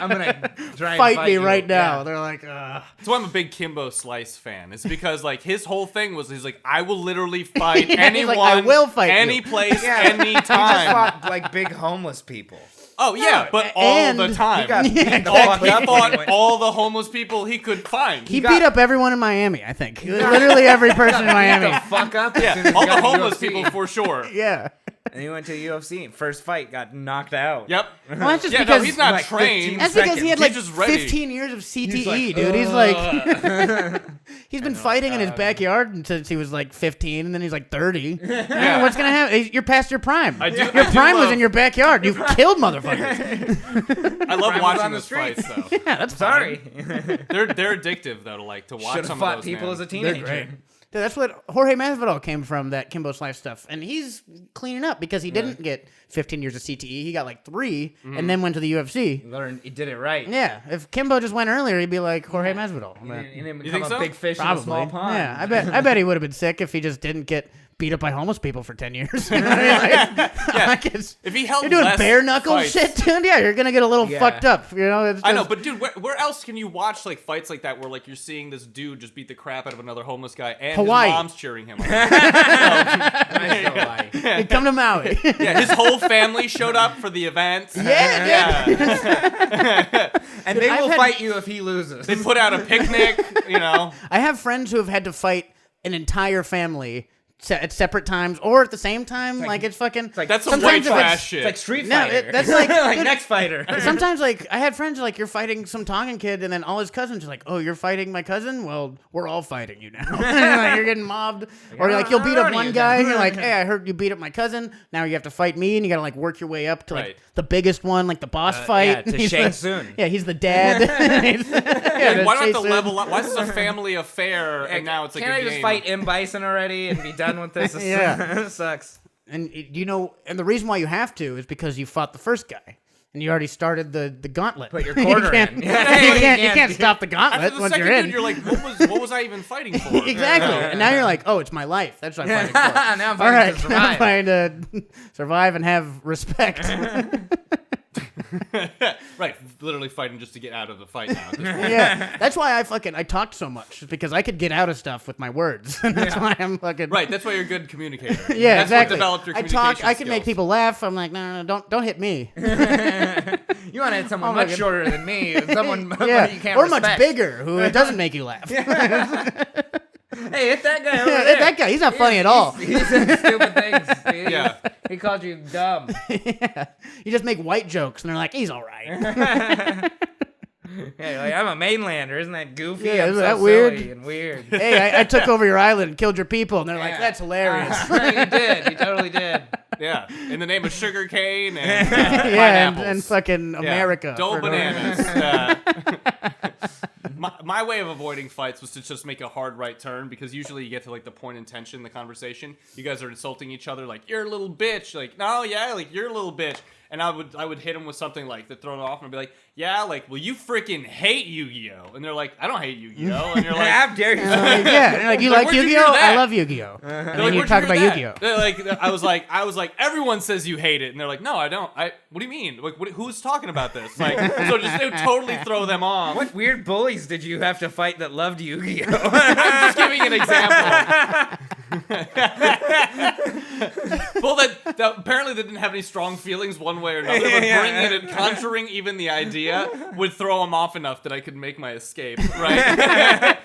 I'm gonna try and fight me you. right now. Yeah. They're like, That's why I'm a big Kimbo Slice fan. It's because like his whole thing was he's like, I will literally fight anyone, like, I will fight any you. place, any He just time. fought like big homeless people. Oh yeah, but all the time. He got beat the he fuck up fought anyway. all the homeless people he could find. he beat up everyone in Miami, I think. Literally every person in Miami. The fuck up. Yeah, all the homeless people for sure. Yeah. And he went to the UFC. First fight, got knocked out. Yep. Well, that's just Yeah, because no, he's not like trained. 15 that's because he had He's like just ready. 15 years of CTE, He's like, dude. He's like, he's been fighting in his backyard since he was like 15, and then he's like 30. Yeah. What's gonna happen? You're past your prime. Your prime was in your backyard. You've killed motherfuckers. I love watching on the those streets. fights though. Yeah, that's Sorry. They're addictive though to watch Should some have of fought those people man. as a They're teenager. great. Dude, that's what Jorge Masvidal came from, that Kimbo Slice stuff. And he's cleaning up because he didn't get 15 years of CTE. He got like 3 and then went to the UFC. He did it right. Yeah, if Kimbo just went earlier, he'd be like Jorge Masvidal. He didn't You become think a so? big fish in a Probably. small pond. Yeah, I bet he would have been sick if he just didn't get beat up by homeless people for 10 years. You know what I mean? Like, If he held you're doing less bare knuckle fights- shit, dude. Yeah, you're gonna get a little Yeah. fucked up. You know, it's I know, just- but dude, where else can you watch like fights like that where like you're seeing this dude just beat the crap out of another homeless guy and Hawaii. his mom's cheering him on? Nice Hawaii. Hey, come to Maui. Yeah, his whole family showed up for the event. Yeah, dude. And they I've will had- fight you if he loses. They put out a picnic, you know. I have friends who have had to fight an entire family at separate times or at the same time. Like it's fucking. That's some sometimes white it's like- trash shit. It's like Street No, Fighter. that's like- like next fighter. Sometimes, like, I had friends, like, you're fighting some Tongan kid, and then all his cousins are like, oh, you're fighting my cousin? Well, we're all fighting you now. Like, you're getting mobbed. Or, like, you'll beat up one guy, and you're like, hey, I heard you beat up my cousin. Now you have to fight me, and you gotta, like, work your way up to, like, Right. the biggest one, like, the boss fight. yeah, to He's Shang the- Tsung. Yeah, he's the dad. Like, why Shang not the Tsung. level up? Why is this a family affair and now it's like Can't a I game? just fight M. Bison already and be done with this? Yeah. It sucks. And, you know, and the reason why you have to is because you fought the first guy. And you already started the gauntlet. Put your quarter you can't, in. you Yeah, can't dude. stop the gauntlet After the once second you're in. dude, you're like, what was I even fighting for? Exactly. And now you're like, oh, it's my life. That's what I'm fighting for. Now I'm All right, fighting to now I'm survive. trying to survive and have respect. Right, literally fighting just to get out of the fight now. at this point. Yeah, that's why I talked so much, because I could get out of stuff with my words. And that's why I'm fucking Right, that's why you're a good communicator. Yeah, That's exactly. what developed your I communication talk. I can make skills. people laugh. I'm like, no, don't hit me. You want to hit someone Oh my much God. shorter than me. Someone Yeah, you can't or respect. much bigger, who it doesn't make you laugh. Hey, hit that guy over Yeah, there. that guy, he's not funny at all. He said stupid things. Yeah. He called you dumb. Yeah. You just make white jokes, and they're like, he's all right. Hey, like, I'm a mainlander. Isn't that goofy? Yeah, I'm isn't so that weird? silly and weird. Hey, I took over your island and killed your people, and they're like, Yeah. that's hilarious. You did. You totally did. Yeah, in the name of sugar cane and Yeah, pineapples. and fucking Yeah. America. Dole for no reason. bananas. My way of avoiding fights was to just make a hard right turn, because usually you get to like the point in tension in the conversation. You guys are insulting each other like, you're a little bitch. Like, no, yeah, like you're a little bitch. And I would hit him with something like that, throw it off, and I'd be like, yeah, like, well, you freaking hate Yu-Gi-Oh! And they're like, I don't hate Yu-Gi-Oh! And you're like, How dare you? Yeah, and like, you Like, like where'd you Yu-Gi-Oh? hear that? I love Yu-Gi-Oh. And They're then like, you "Where'd talk hear about that?" Yu-Gi-Oh. They're like, I was like, everyone says you hate it, and they're like, no, I don't. What do you mean? Like, who's talking about this? Like, so just they would totally throw them off. What weird bullies did you have to fight that loved Yu-Gi-Oh? I'm just giving an example. Well, that apparently they didn't have any strong feelings one way or another, but bringing it, conjuring even the idea would throw them off enough that I could make my escape, right?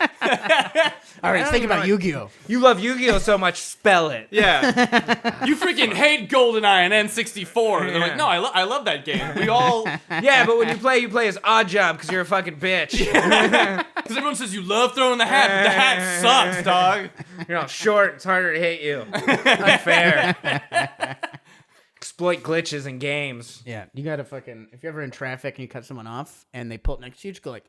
All right, think about Yu-Gi-Oh. You love Yu-Gi-Oh so much, spell it. Yeah. You freaking hate GoldenEye and N64. They're like, no, I love that game. We all... Yeah, but when you play as Odd Job because you're a fucking bitch. Because everyone says you love throwing the hat, but the hat sucks, dog. You're all short, it's harder to hit you. Unfair. exploit glitches in games. Yeah, you gotta fucking, if you're ever in traffic and you cut someone off and they pull up next to you, just go like,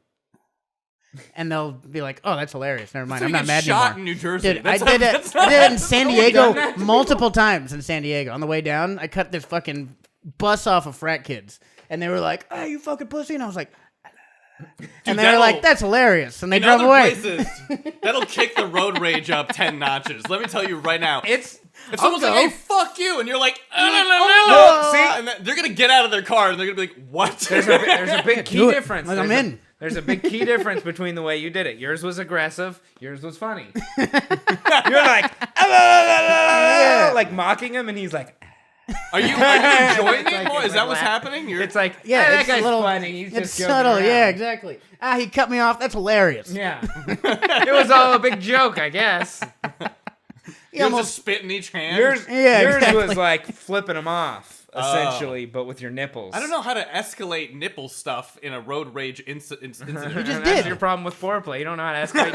and they'll be like, "Oh, that's hilarious. Never mind, I'm not mad shot anymore." in New Jersey. Dude, I did it in San Diego multiple times in San Diego. On the way down, I cut this fucking bus off of frat kids, and they were like, "Hey, you fucking pussy," and I was like, and they were like, "That's hilarious," and they drove away. Places, that'll kick the road rage up 10 notches. Let me tell you right now. It's if someone's like, "Hey, fuck you," and you're like, see, and they're gonna get out of their car and they're gonna be like, "What?" there's a big key difference. Like, I'm in. There's a big key difference between the way you did it. Yours was aggressive. Yours was funny. You're like, like mocking him, and he's like, Are you enjoying it like- more? it's Is that like what's laugh. happening? it's like, Yeah, that it's guy's a little funny. He's It's just joking subtle. around. Yeah, exactly. He cut me off. That's hilarious. Yeah. It was all a big joke, I guess. He You almost just spit in each hand. Yours exactly. was like flipping him off, essentially, but with your nipples. I don't know how to escalate nipple stuff in a road rage incident. You just That's did. your problem with foreplay. You don't know how to escalate.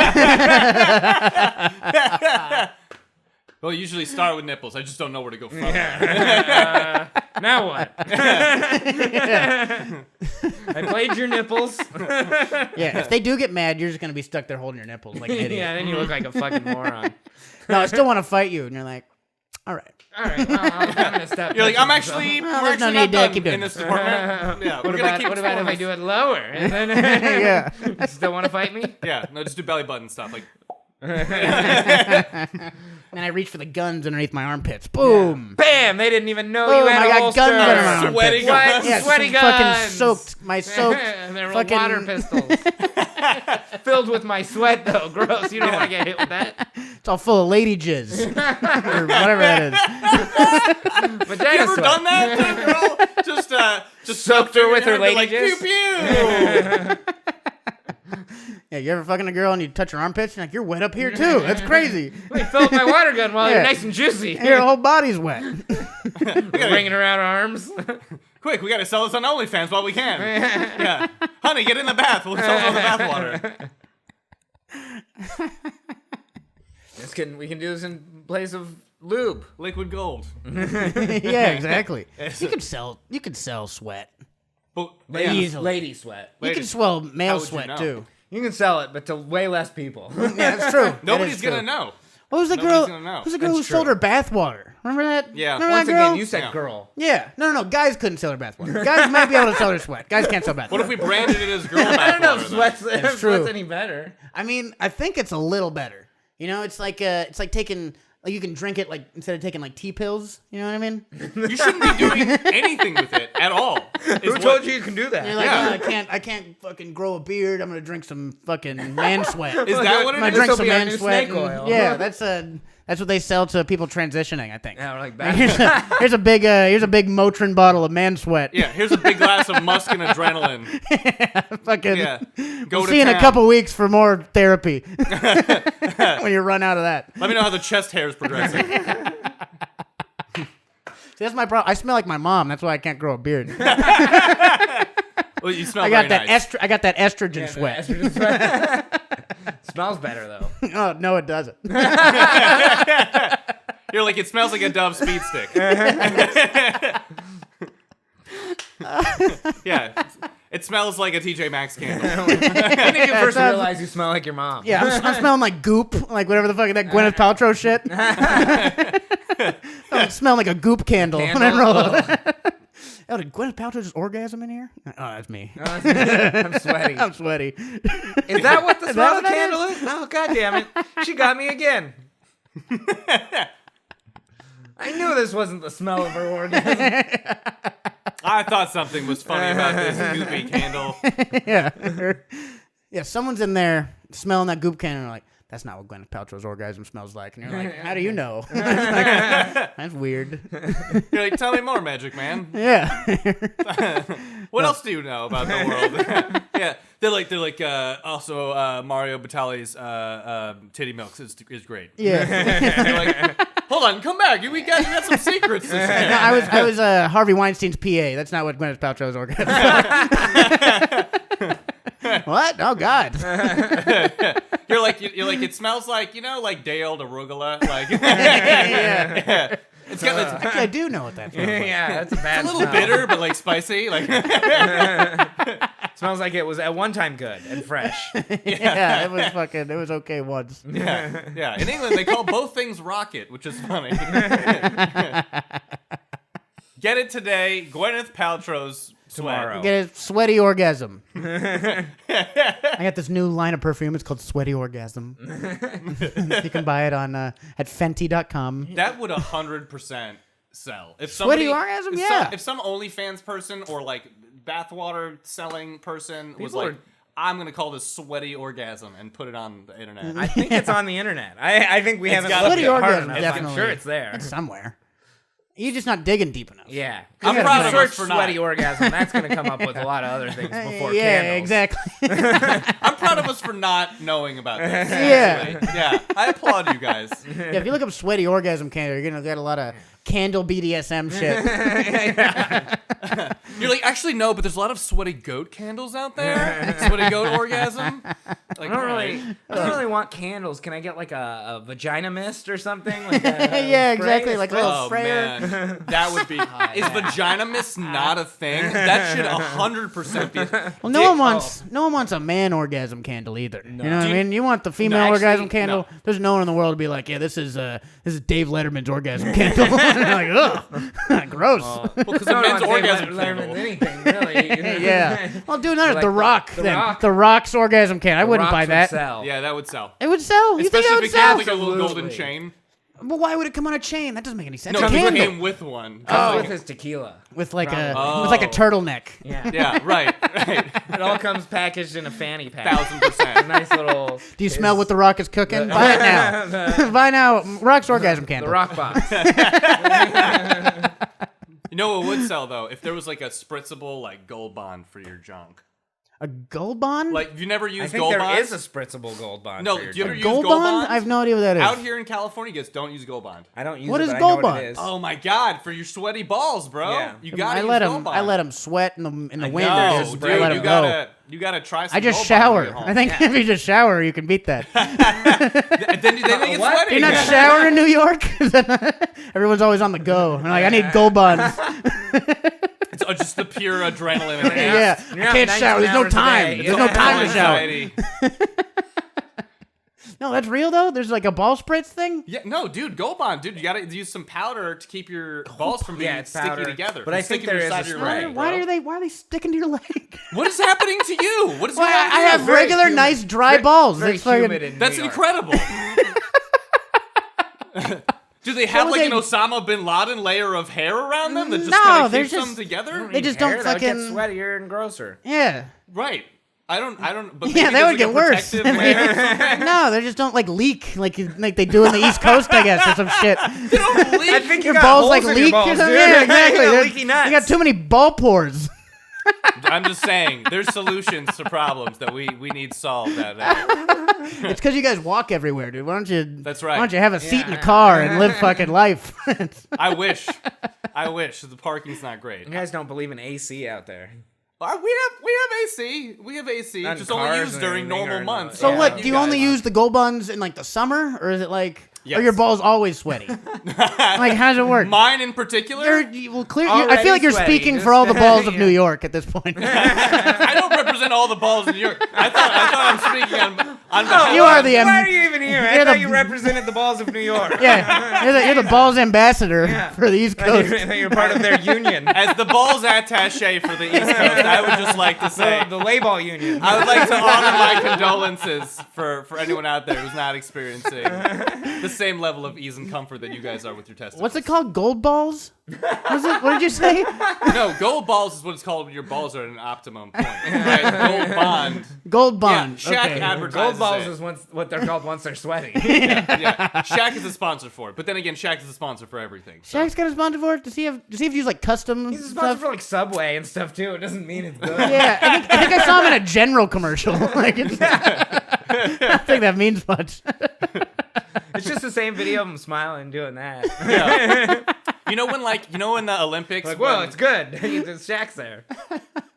Well, you usually start with nipples. I just don't know where to go from there. Now what? I played your nipples. Yeah, if they do get mad, you're just gonna be stuck there holding your nipples like an idiot. Yeah, then you look like a fucking moron. No, I still want to fight you, and you're like, all right. All right, well, I'm gonna stop. You're like, I'm touching actually, Well, we're there's no actually need not to done keep doing in this department. Yeah, What about if I do it lower? And then, Yeah. You still want to fight me? Yeah, no, just do belly button stuff. Like, And I reach for the guns underneath my armpits. Boom. Bam! They didn't even know Boom, you had I a got holster. guns under my armpits. Sweaty What? guns. Yeah, Sweaty some fucking guns. soaked. My soaked. They were fucking- water pistols. Filled with my sweat, though. Gross. You don't want to get hit with that. It's all full of lady jizz. Or whatever that is. Vagina you ever sweat. done that to a girl? Just Soaked her with her lady lady like, jizz? pew pew. Yeah, you ever fucking a girl and you touch her armpits? You're like, you're wet up here too. That's crazy. Wait, fill up my water gun while Yeah. you're nice and juicy. Your whole body's wet. Ringing around arms. Quick, we gotta sell this on OnlyFans while we can. Yeah, honey, get in the bath. We'll sell it on the bathwater. We can do this in place of lube. Liquid gold. Yeah, exactly. You could sell sweat. But Lady sweat. You can sell male How would you sweat know? too. You can sell it, but to way less people. Yeah, that's true. nobody's That is gonna true. know. What was the Nobody's girl? gonna know. Who's the girl That's who sold true. her bathwater? Remember that? Yeah. Remember Once that girl? again, you said Yeah. girl. Yeah. No. Guys couldn't sell their bathwater. Guys might be able to sell their sweat. Guys can't sell bathwater. What if we branded it as girl I don't know if bathwater? sweat's true. any better. I mean, I think it's a little better. You know, it's like taking, like, you can drink it like instead of taking like tea pills. You know what I mean? You shouldn't be doing anything with it at all. Who told you you can do that? You're like, Yeah. I can't fucking grow a beard. I'm gonna drink some fucking man sweat. Is that what I'm it gonna is? drink This'll some be our man new sweat. snake oil. Yeah, that's what they sell to people transitioning. I think. Yeah, we're like Here's a big Motrin bottle of man sweat. Yeah, here's a big glass of musk and adrenaline. Fucking. Yeah, go We'll to see you in a town. couple weeks for more therapy. When you run out of that. Let me know how the chest hair is progressing. See, that's my problem. I smell like my mom. That's why I can't grow a beard. Well, you smell I got very that nice. I got that estrogen sweat. Smells better though. Oh no, it doesn't. You're like, it smells like a Dove speed stick. Yeah, it smells like a TJ Maxx candle. When did you first sounds- realize you smell like your mom? Yeah, I'm smelling like goop, like whatever the fuck that Gwyneth Paltrow shit. I'm smelling like a goop candle. When I roll up. Oh, did Gwyneth Paltrow just orgasm in here? Oh, that's me. I'm sweaty. I'm sweaty. Is that what the smell of the what that candle is? Oh, god damn it. She got me again. I knew this wasn't the smell of her orgasm. I thought something was funny about this goopy candle. Yeah. Yeah, someone's in there smelling that goop candle and they're like, that's not what Gwyneth Paltrow's orgasm smells like. And you're like, how do you know? That's weird. You're like, tell me more, Magic Man. Yeah. What else do you know about the world? Yeah, they're like also Mario Batali's titty milks is great. Yeah. You're like, hold on, come back. You got some secrets to No, share. I was Harvey Weinstein's PA. That's not what Gwyneth Paltrow's orgasm. What? Oh God. You're like, it smells like, like day old arugula. Like, Yeah. It's got Actually, I do know what that smells like. Yeah, that's a bad a little smell. bitter, but like spicy. Like Smells like it was at one time good and fresh. Yeah, it was okay once. yeah. In England, they call both things rocket, which is funny. Get it today. Gwyneth Paltrow's Tomorrow. sweat. Get a sweaty orgasm. I got this new line of perfume. It's called Sweaty Orgasm. You can buy it on at Fenty.com. That would 100% sell. If Sweaty somebody, orgasm, if yeah. if some OnlyFans person or like bathwater selling person was People like, are- I'm gonna call this Sweaty Orgasm and put it on the internet. I think it's on the internet. I think we haven't got- looked Sweaty at it hard orgasm, enough. definitely. I'm sure it's there. It's somewhere. You're just not digging deep enough. Yeah. I'm If proud you of us search for not. sweaty orgasm, that's going to come up with a lot of other things before yeah, candles. exactly. I'm proud of us for not knowing about this. Yeah. actually. Yeah. I applaud you guys. Yeah, if you look up Sweaty Orgasm candle, you're gonna get a lot of candle BDSM shit. You're like, actually no, but there's a lot of sweaty goat candles out there. Sweaty goat orgasm. Like, I don't really want candles. Can I get like a vagina mist or something? Like a Yeah, spray? exactly, like a little Oh sprayer. man, that would be. Is vagina mist not a thing? That should 100% be. Well, no one wants a man orgasm candle either. You know what I Do you- mean? You want the female actually, orgasm candle. no. There's no one in the world to be like, yeah, this is Dave Letterman's orgasm candle. Like, ugh, gross. Well, because No, a men's no, orgasm Letterman's candle. anything really. Yeah. Well, dude, not Like The Rock. The then. Rock. The Rock's orgasm candle. I wouldn't Rocks buy would that. sell. Yeah, that would sell. It would sell. You think Especially it if would it sell? came with like a little golden Absolutely. chain. But why would it come on a chain? That doesn't make any sense. No, It's a it candle came with one. Comes Like- with his tequila. with like a Oh. with like a turtleneck. Yeah. yeah, right. It all comes packaged in a fanny pack. 1000%. A nice little. Do you smell what The Rock is cooking? Buy it now. Buy now. Rock's orgasm The candle. rock box. You know what would sell though? If there was like a spritzable like Gold Bond for your junk. A gold bond? Like, you never I used think Gold there Bond? is a spritzable gold bond. No, for your do you ever drink. use gold Gold bond? Bond? I have no idea what that is. Out here in California, you guys don't use Gold Bond. I don't use What it, is but gold I know what bond? it is. Oh my God! For your sweaty balls, bro. Yeah. You gotta I use let Gold him. Bond. I let him sweat in the wind. No, and dude, just let him go. you gotta try some. I just Gold Bond when you shower. get home. I think if you just shower, you can beat that. then they get What? sweaty. Do you not shower in New York? Everyone's always on the go. I'm like, I need gold bonds. It's just the pure adrenaline. And Yeah, You're I out can't 19 shower. There's no hours a time. day. There's no Yeah. time to shower. Anxiety. No, that's real though. There's like a ball spritz thing. Yeah, no, dude, Gold Bond, dude. You gotta use some powder to keep your balls from being Yeah, it's sticky powder. together. But from I think sticking there to is the a side of your spray. leg, Why bro. are they sticking to your leg? What is happening to you? What is Well, going on? I here? have Very regular, humid. nice, dry balls. Very That's fucking- humid in That's New York. incredible. Do they have would like they- an Osama bin Laden layer of hair around them that just No, kind of they're keeps them just- together? They just Hair, don't that would get fucking. sweatier and grosser. Yeah. Right. I don't. But Yeah, maybe that there's, would get a worse. protective layer or something. No, they just don't like leak like they do in the East Coast, I guess, or some shit. They don't leak. I think Your you got balls holes like in your leak or balls, something. dude. Yeah, exactly. You got They're- leaky nuts. You got too many ball pores. I'm just saying, there's solutions to problems that we need solved. It's because you guys walk everywhere, dude. Why don't you? That's right. Why don't you have a seat in the car and live fucking life? I wish. The parking's not great. You guys don't believe in AC out there. We have AC. We have AC. Not in just only cars used or during anything, normal or no. months. So Yeah, what? Do you only guys. use the gold buns in like the summer, or is it like? Yes. Are your balls always sweaty? Like, how does it work? Mine in particular? Well, clear. I Already feel like you're sweaty, speaking just- for all the balls of yeah. New York at this point. I don't represent all the balls in New York. I thought I'm speaking on behalf. You are the Why are you even here? I you're thought the- you represented the balls of New York. yeah, you're the balls ambassador for the East Coast. You're part of their union. As the balls attaché for the East Coast, I would just like to say The lay-ball union. I would like to honor my condolences for anyone out there who's not experiencing the same level of ease and comfort that you guys are with your testicles. What's it called? Gold balls? What did you say? No, gold balls is what it's called when your balls are at an optimum point. Right? Gold Bond. Gold bond. Yeah, Shaq okay. advertises Gold balls it. is what they're called once they're sweaty. Yeah, Shaq is a sponsor for it. But then again, Shaq is a sponsor for everything. So. Shaq's got a sponsor for it. Does he have use like custom He's a sponsor stuff? for like Subway and stuff too. It doesn't mean it's good. Yeah, I think I saw him in a general commercial. Like, I don't think that means much. It's just the same video of him smiling and doing that. Yeah. You know when the Olympics? Like, when- whoa, it's good. Shaq's there.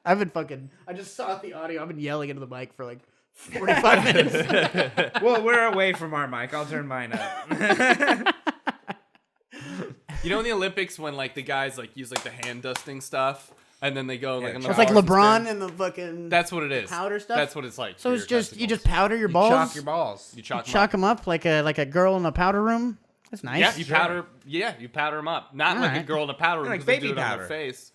I've been fucking. I just saw the audio. I've been yelling into the mic for like 45 minutes. Well, we're away from our mic. I'll turn mine up. You know in the Olympics when like the guys like use like the hand dusting stuff and then they go like on the It's like bars and LeBron spin? and the fucking That's what it is. powder stuff. That's what it's like. So for it's your just you testicles. just powder your balls. Chalk your balls. you chalk 'em Chalk up. them up like a girl in a powder room. That's nice. Yeah, you powder. Yeah, you powder them up. Not like a Alright. girl in a powder room. Like 'cause they baby do it on powder. their face.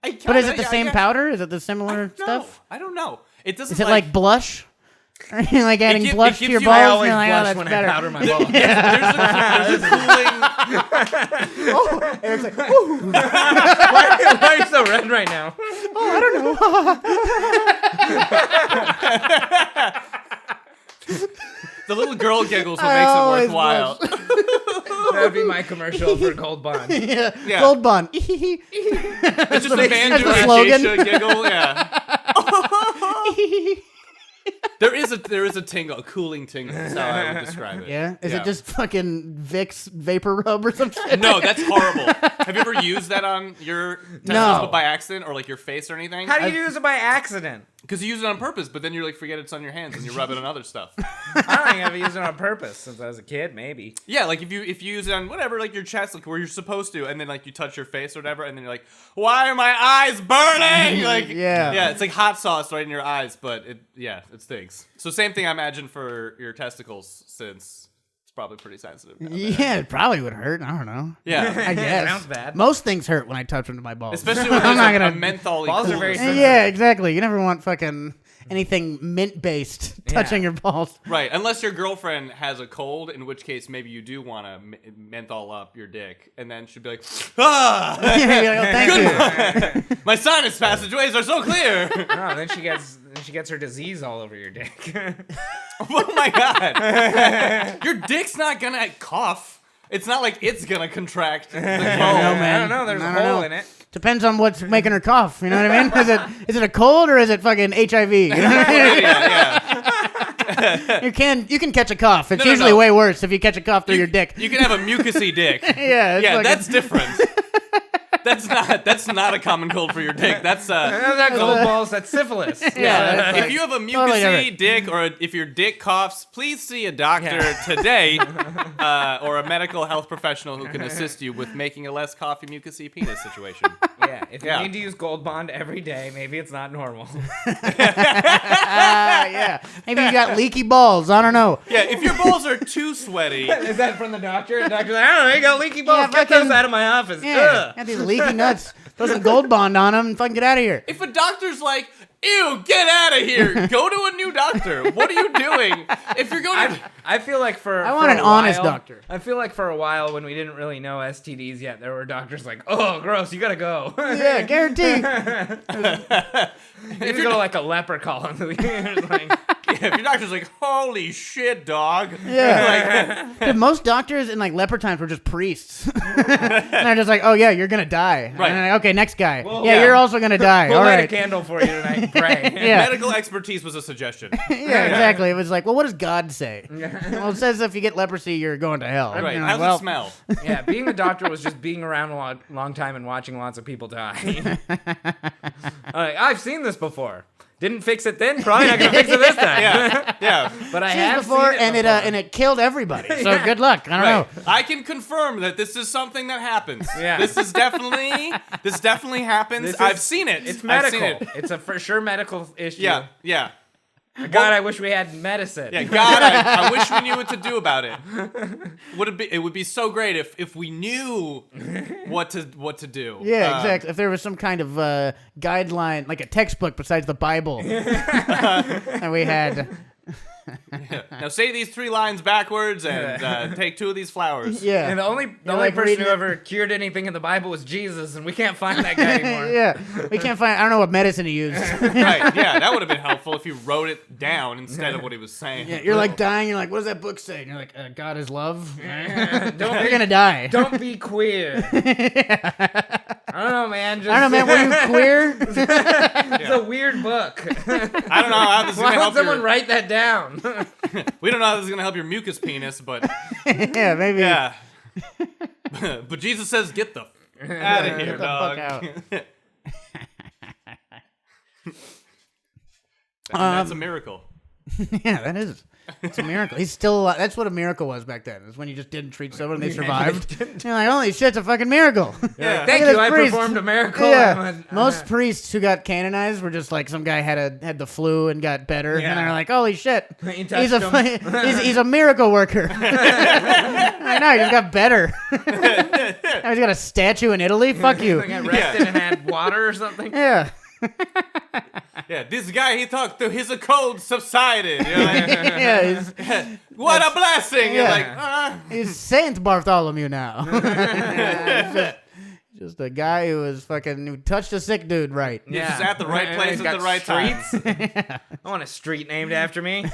But is it the same powder? Is it the similar stuff? I don't know. It doesn't. Is it like blush? Are you like adding it blush to gives your you- balls? I and always you're like, blush that's when better. I powder my balls. there's a cooling. And it's like, ooh, Why are you so red right now? I don't know. The little girl giggles what I makes it always worthwhile. That would be my commercial for Gold Bond. Yeah. Yeah. Gold Bond. It's just a man that's doing the a slogan. geisha giggle. Yeah. There is a tingle, a cooling tingle. That's how I would describe it. Yeah? Is it just fucking Vicks vapor rub or some shit? No, that's horrible. Have you ever used that on your testicles No. but by accident or like your face or anything? How do you use it by accident? Because you use it on purpose, but then you like forget it's on your hands and you rub it on other stuff. I don't think I've used it on purpose since I was a kid, maybe. Yeah, like if you use it on whatever, like your chest, like where you're supposed to, and then like you touch your face or whatever, and then you're like, why are my eyes burning? Like Yeah. it's like hot sauce right in your eyes, but it stinks. So same thing I imagine for your testicles, since it's probably pretty sensitive. down there. Yeah, it probably would hurt. I don't know. Yeah. I guess. Sounds bad. Most things hurt when I touch them to my balls. Especially when I'm not there's gonna. a menthol. Balls are very Yeah, exactly. You never want fucking anything mint based touching your balls. Right, unless your girlfriend has a cold, in which case maybe you do want to menthol up your dick, and then she'd be like, ah, You'd be like, oh, thank you. my sinus passageways are so clear. No, then she gets her disease all over your dick. Oh my god, your dick's not gonna cough. It's not like it's gonna contract the bone. I don't know. There's I a don't hole know. in it. Depends on what's making her cough. You know what I mean? Is it a cold or is it fucking HIV? You know what I mean? Yeah. You can catch a cough. It's No, usually no. way worse if you catch a cough through your dick. You can have a mucusy dick. Yeah, it's Yeah, fucking- that's different. That's not a common cold for your dick. That's That gold balls, that's syphilis. Yeah, if you have a Totally mucusy different. dick, or if your dick coughs, please see a doctor today, or a medical health professional who can assist you with making a less coughy mucusy penis situation. Yeah, if you Yeah. need to use Gold Bond every day, maybe it's not normal. Yeah. Maybe you got leaky balls. I don't know. Yeah, if your balls are too sweaty, Is that from the doctor? The doctor's like, I don't know, you got leaky balls. Yeah, Get those fucking- out of my office. Yeah. Ugh. Got these leaky nuts. Throw some Gold Bond on them and fucking get out of here. if a doctor's like, ew, get out of here, go to a new doctor. What are you doing? If you're going to... I feel like I want an honest doctor. I feel like for a while when we didn't really know STDs yet, there were doctors like, oh, gross, you gotta go. Yeah, guarantee. If you go to like a leper colony, it's like, If your doctor's like, holy shit, dog. Yeah. Dude, most doctors in like leper times were just priests. And they're just like, oh yeah, you're gonna die. Right. And they're like, okay, next guy. Well, yeah, yeah. you're also gonna die. we'll All light a right. candle for you tonight and pray. Yeah. Medical expertise was a suggestion. Yeah, exactly. It was like, well, what does God say? Well, it says if you get lepersy, you're going to hell. Right, You're how's like, well, it smell? Yeah, being a doctor was just being around a long time and watching lots of people die. I've seen this before. Didn't fix it then, probably not gonna fix it this time. Yeah. But I seen have it before, seen it and before. and it killed everybody. So good luck. I don't know. Right. I can confirm that this is something that happens. Yeah. This definitely happens. This is- I've seen it. It's I've seen medical. it. It's a for sure medical issue. Yeah. God, I wish we had medicine. Yeah, God, I wish we knew what to do about it. It would be so great if we knew what to do. Yeah, exactly. If there was some kind of guideline, like a textbook besides the Bible, and we had. Now say these 3 lines backwards and take 2 of these flowers. Yeah. And the only like person reading who it- ever cured anything in the Bible was Jesus, and we can't find that guy anymore. Yeah, we can't find. I don't know what medicine he used. Right, yeah, that would have been helpful if you wrote it down instead of what he was saying. Yeah, you're like dying. You're like, what does that book say? And you're like, God is love. Don't You're be, gonna die. don't be queer. I don't know, man. Just, I don't know, man. Were you queer? It's a weird book. I don't know how this is Why gonna would help someone your, write that down? we don't know how this is gonna help your mucus penis, but Yeah, maybe. yeah. But Jesus says, get the out of here, the dog. fuck out. That's a miracle. Yeah, that is. It's a miracle. He's still alive. That's what a miracle was back then. Is when you just didn't treat someone and they survived. You're like, holy shit, it's a fucking miracle. Yeah. Thank Look at you, this I priest. performed a miracle. Yeah. Most priests who got canonized were just like some guy had the flu and got better, Yeah. and they're like, holy shit, You he's touched him. he's a miracle worker. I know, he just got better. Now he's got a statue in Italy. Fuck you. Like I rested and had water or something. Yeah. Yeah, this guy, he talked to his cold subsided. You're like, Yeah, what a blessing. You're Yeah. like, he's Saint Bartholomew now. Just a guy who touched a sick dude right. He's just at the right place He's at got the right time. streets. I want a street named after me.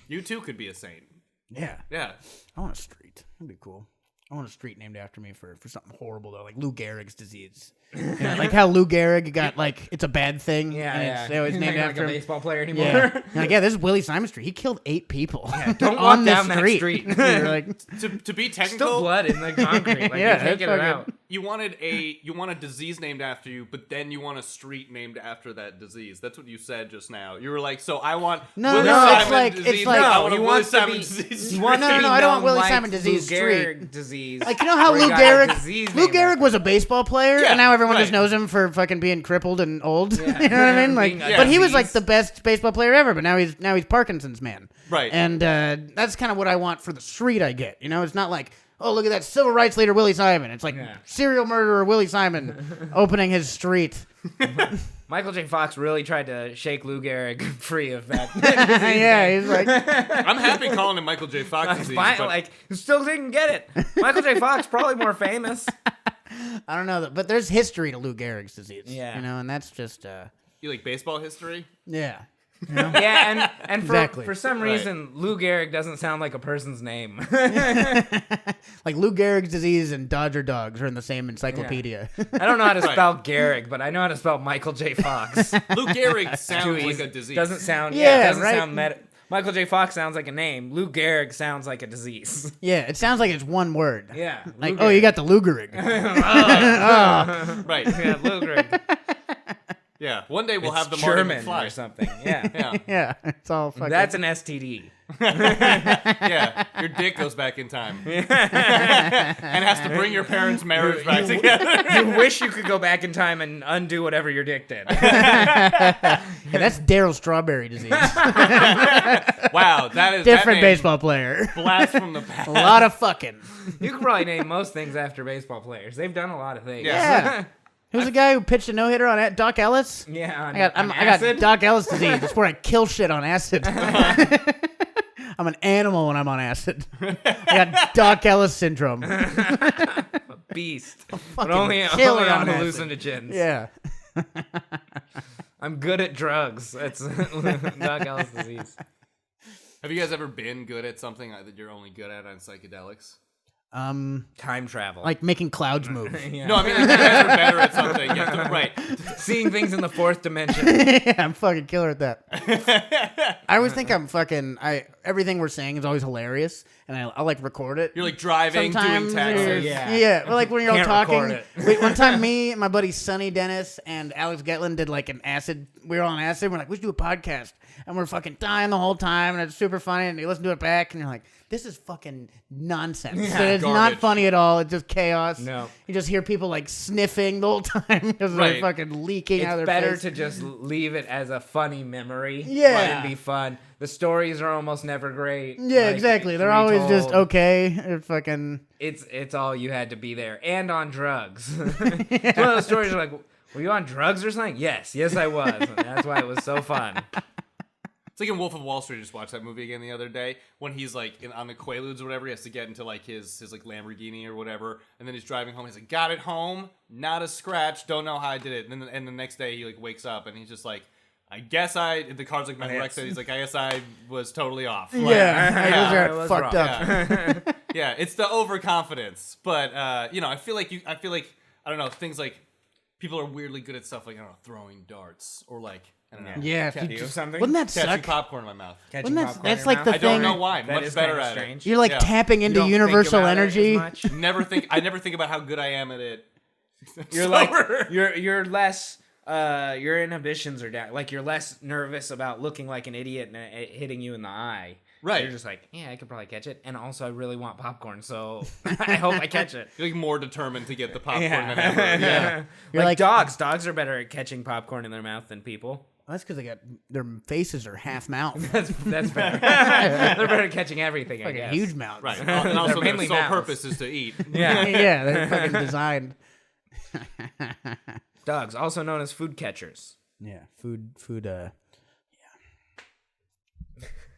You too could be a saint. Yeah. Yeah. I want a street. That'd be cool. I want a street named after me for something horrible though, like Lou Gehrig's disease. You know, like how Lou Gehrig got like it's a bad thing. Yeah, and yeah. They always He's named not after like a him. baseball player anymore. Yeah. Like, yeah, this is Willie Simon Street. He killed 8 people. Don't on walk the down that street. You're like, To be technical, Still blood in the concrete. Like Yeah, you can't get it that's out. you want a disease named after you, but then you want a street named after that disease. That's what you said just now. You were like, so I want No, Willie no, it's Simon like- disease. it's like- I No, want a he Willie wants to Simon be- disease. He wants No, to no, be no, I don't want known Willie like Simon disease Lou street. Gehrig disease. like you know how Where he Lou got a Gehrig disease Lou named Gehrig after was a baseball player, Yeah, and now everyone right. just knows him for fucking being crippled and old. Yeah. You know what I mean? Like, Being a but he was like disease. the best baseball player ever. But now he's Parkinson's man. Right. And that's kind of what I want for the street I get. You know, it's not like, oh, look at that civil rights leader Willie Simon. It's like Yeah. serial murderer Willie Simon opening his street. Michael J. Fox really tried to shake Lou Gehrig free of that. Yeah, he's like, I'm happy calling him Michael J. Fox disease. Fine, but like, still didn't get it. Michael J. Fox probably more famous. I don't know, but there's history to Lou Gehrig's disease. Yeah. You know, and that's just, you like baseball history? yeah. Yeah, and Exactly. for some Right. reason, Lou Gehrig doesn't sound like a person's name. Like Lou Gehrig's disease and Dodger dogs are in the same encyclopedia. I don't know how to Right. spell Gehrig, but I know how to spell Michael J. Fox. Lou Gehrig sounds Too like easy. a disease. Doesn't sound. Yeah, Yeah, doesn't right. sound Michael J. Fox sounds like a name. Lou Gehrig sounds like a disease. Yeah, it sounds like it's one word. Yeah. Like, Lou oh, you Gehrig. got the Lou Gehrig. Right. Yeah, Lou Gehrig. Yeah. One day we'll have the It's Marty German McFly. or something. Yeah. Yeah. Yeah, it's all fucking. That's an STD. Yeah. Your dick goes back in time. And has to bring your parents' marriage back together. You wish you could go back in time and undo whatever your dick did. Yeah, that's Daryl Strawberry disease. Wow. That is Different that name baseball player. blast from the past. A lot of fucking. You could probably name most things after baseball players. They've done a lot of things. Yeah. Who's the guy who pitched a no hitter on Doc Ellis? Yeah. I got Doc Ellis disease. That's where I kill shit on acid. I'm an animal when I'm on acid. I got Doc Ellis syndrome. Beast. But Fucking only killer on on acid. hallucinogens. Yeah. I'm good at drugs. That's Doc Ellis disease. Have you guys ever been good at something that you're only good at on psychedelics? Time travel. Like making clouds move. Yeah. No, I mean, like, you guys are better at something. Yeah, right. Seeing things in the fourth dimension. Yeah, I'm fucking killer at that. I always think I'm fucking. Everything we're saying is always hilarious, and I'll like record it. You're like driving, Sometimes, doing taxes. Yeah. Well, like when you're all Can't talking. record it. Wait, one time, me and my buddy Sonny Dennis and Alex Getland did like an acid. We were all on acid. We're like, we should do a podcast, and we're fucking dying the whole time, and it's super funny. And you listen to it back, and you're like, this is fucking nonsense. Yeah, It's not garbage. funny at all. It's just chaos. No. You just hear people like sniffing the whole time because Right. they're fucking leaking out It's of their better face. to just leave it as a funny memory. Yeah. And be fun. The stories are almost never great. Yeah, like, exactly. They're always just retold. okay. They're fucking. It's all you had to be there. And on drugs. It's one of those stories you're like, were you on drugs or something? Yes, I was. And that's why it was so fun. It's like in Wolf of Wall Street. I just watched that movie again the other day when he's like on the Quaaludes or whatever. He has to get into like his like Lamborghini or whatever, and then he's driving home. He's like, got it home, not a scratch. Don't know how I did it. And the next day he like wakes up and he's just like, I guess the car's like been wrecked. He's like, I guess I was totally off. Like, Yeah, it was fucked wrong. up. yeah, it's the overconfidence. But I feel like I don't know, things like people are weirdly good at stuff like, I don't know, throwing darts or like, I don't know. Yeah, Do dude, something? wouldn't that Catching suck? popcorn in my mouth. Catching Wouldn't popcorn in that's your like the I mouth? thing. don't know why. That Much is better kinda at strange. You're like Yeah. tapping You into don't think universal about it as energy. much. I never think about how good I am at it. You're Sober. like you're less your inhibitions are down. Like, you're less nervous about looking like an idiot and it hitting you in the eye. Right. You're just like, yeah, I could probably catch it. And also, I really want popcorn, so I hope I catch it. You're like more determined to get the popcorn than ever. Yeah. You're like dogs. Dogs are better at catching popcorn in their mouth than people. Well, that's because they got their faces are half mouth. That's better. They're better at catching everything, I Like a guess. huge mouth. Right. And also their mainly sole mouths. purpose is to eat. Yeah. Yeah, they're fucking designed. Dogs, also known as food catchers. Yeah, food. Yeah.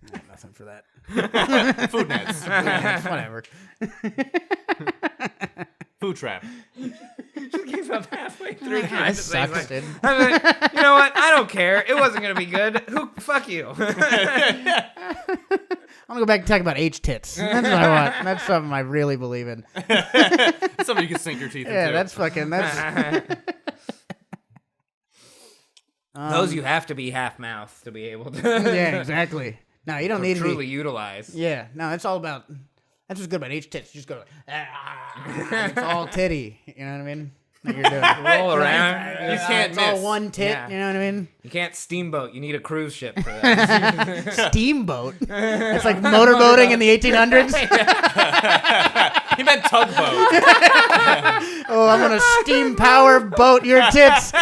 I got nothing for that. Food nets. Whatever. Food trap. Just gave up halfway through. I sucks, dude. I'm like, you know what? I don't care. It wasn't going to be good. Fuck you. I'm gonna go back and talk about H-tits. That's what I want. That's something I really believe in. Something you can sink your teeth into. Yeah, that's. Those you have to be half mouth to be able to. Yeah, exactly. No, you don't need to truly be. utilize. Yeah, no, it's all about. That's what's good about H-tits. You just go, it's all titty. You know what I mean? Like you're doing. Roll around. You can't It's miss. all one tit. Yeah. You know what I mean? You can't steamboat. You need a cruise ship for that. Steamboat. It's like motorboating in the 1800s. He meant tugboat. Oh, I'm gonna steam power boat your tits.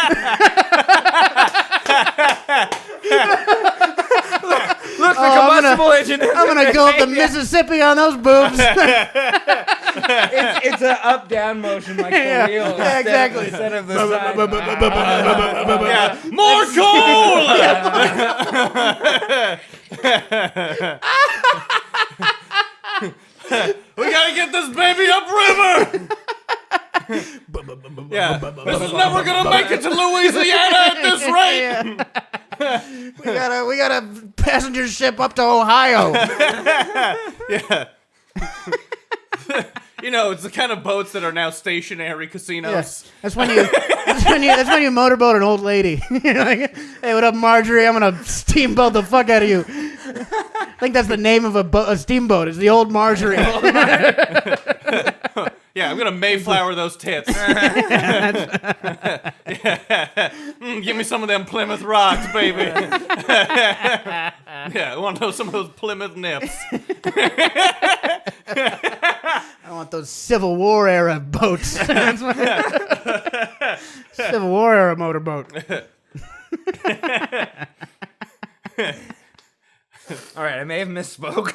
Look, the combustible engine. I'm gonna go up the Mississippi on those boobs. It's an up-down motion like the Yeah. wheel. Yeah, exactly. Instead of the side. Yeah. More coal! We gotta get this baby upriver! Yeah. This is never gonna make it to Louisiana at this rate! We got a passenger ship up to Ohio. Yeah. You know, it's the kind of boats that are now stationary casinos. Yes. That's when you motorboat an old lady. You're like, hey, what up, Marjorie? I'm gonna steamboat the fuck out of you. I think that's the name of a steamboat. It's the old Marjorie. Yeah, I'm gonna Mayflower those tits. Yeah. Give me some of them Plymouth rocks, baby. Yeah, I want to know some of those Plymouth nips. I want those Civil War era boats. That's what- Civil War era motorboat. All right, I may have misspoke.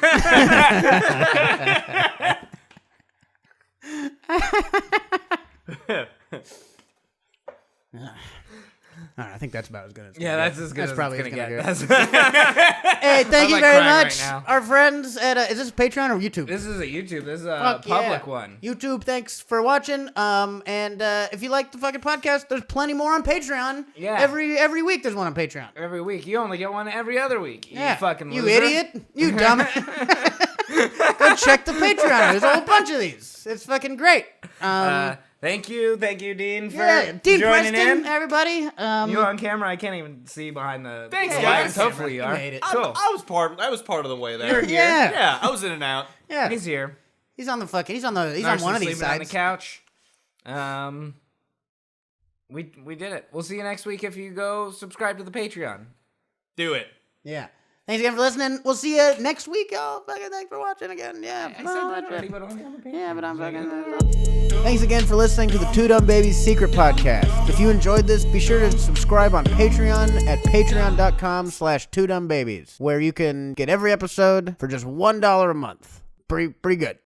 All right, I think that's about as good as. Yeah, that's as good That's as probably it's gonna get. as That's- Hey, thank I'm, you like, very crying much, right now. our friends at. Is this Patreon or YouTube? This is a YouTube. This is a Fuck public yeah. one. YouTube, thanks for watching. And if you like the fucking podcast, there's plenty more on Patreon. Yeah. Every week there's one on Patreon. Every week. You only get one every other week. You Yeah. fucking You loser. idiot. You dumb. Go check the Patreon. There's a whole bunch of these. It's fucking great. Thank you, Dean, for Dean joining Preston, in. everybody. You on camera? I can't even see behind the Thanks, the guys. lights. Hopefully you are. made it. Cool. I was part of the way there. You're here. Yeah. Yeah, I was in and out. Yeah. He's here. He's on one of these Sleeping sides. on the couch. We did it. We'll see you next week if you go subscribe to the Patreon. Do it. Yeah. Thanks again for listening. We'll see you next week, y'all. Fucking thanks for watching again. Yeah. I said that already, but only on the Patreon. Yeah, but I'm fucking. Thanks again for listening to the Two Dumb Babies Secret Podcast. If you enjoyed this, be sure to subscribe on Patreon at patreon.com/twodumbbabies, where you can get every episode for just $1 a month. Pretty good.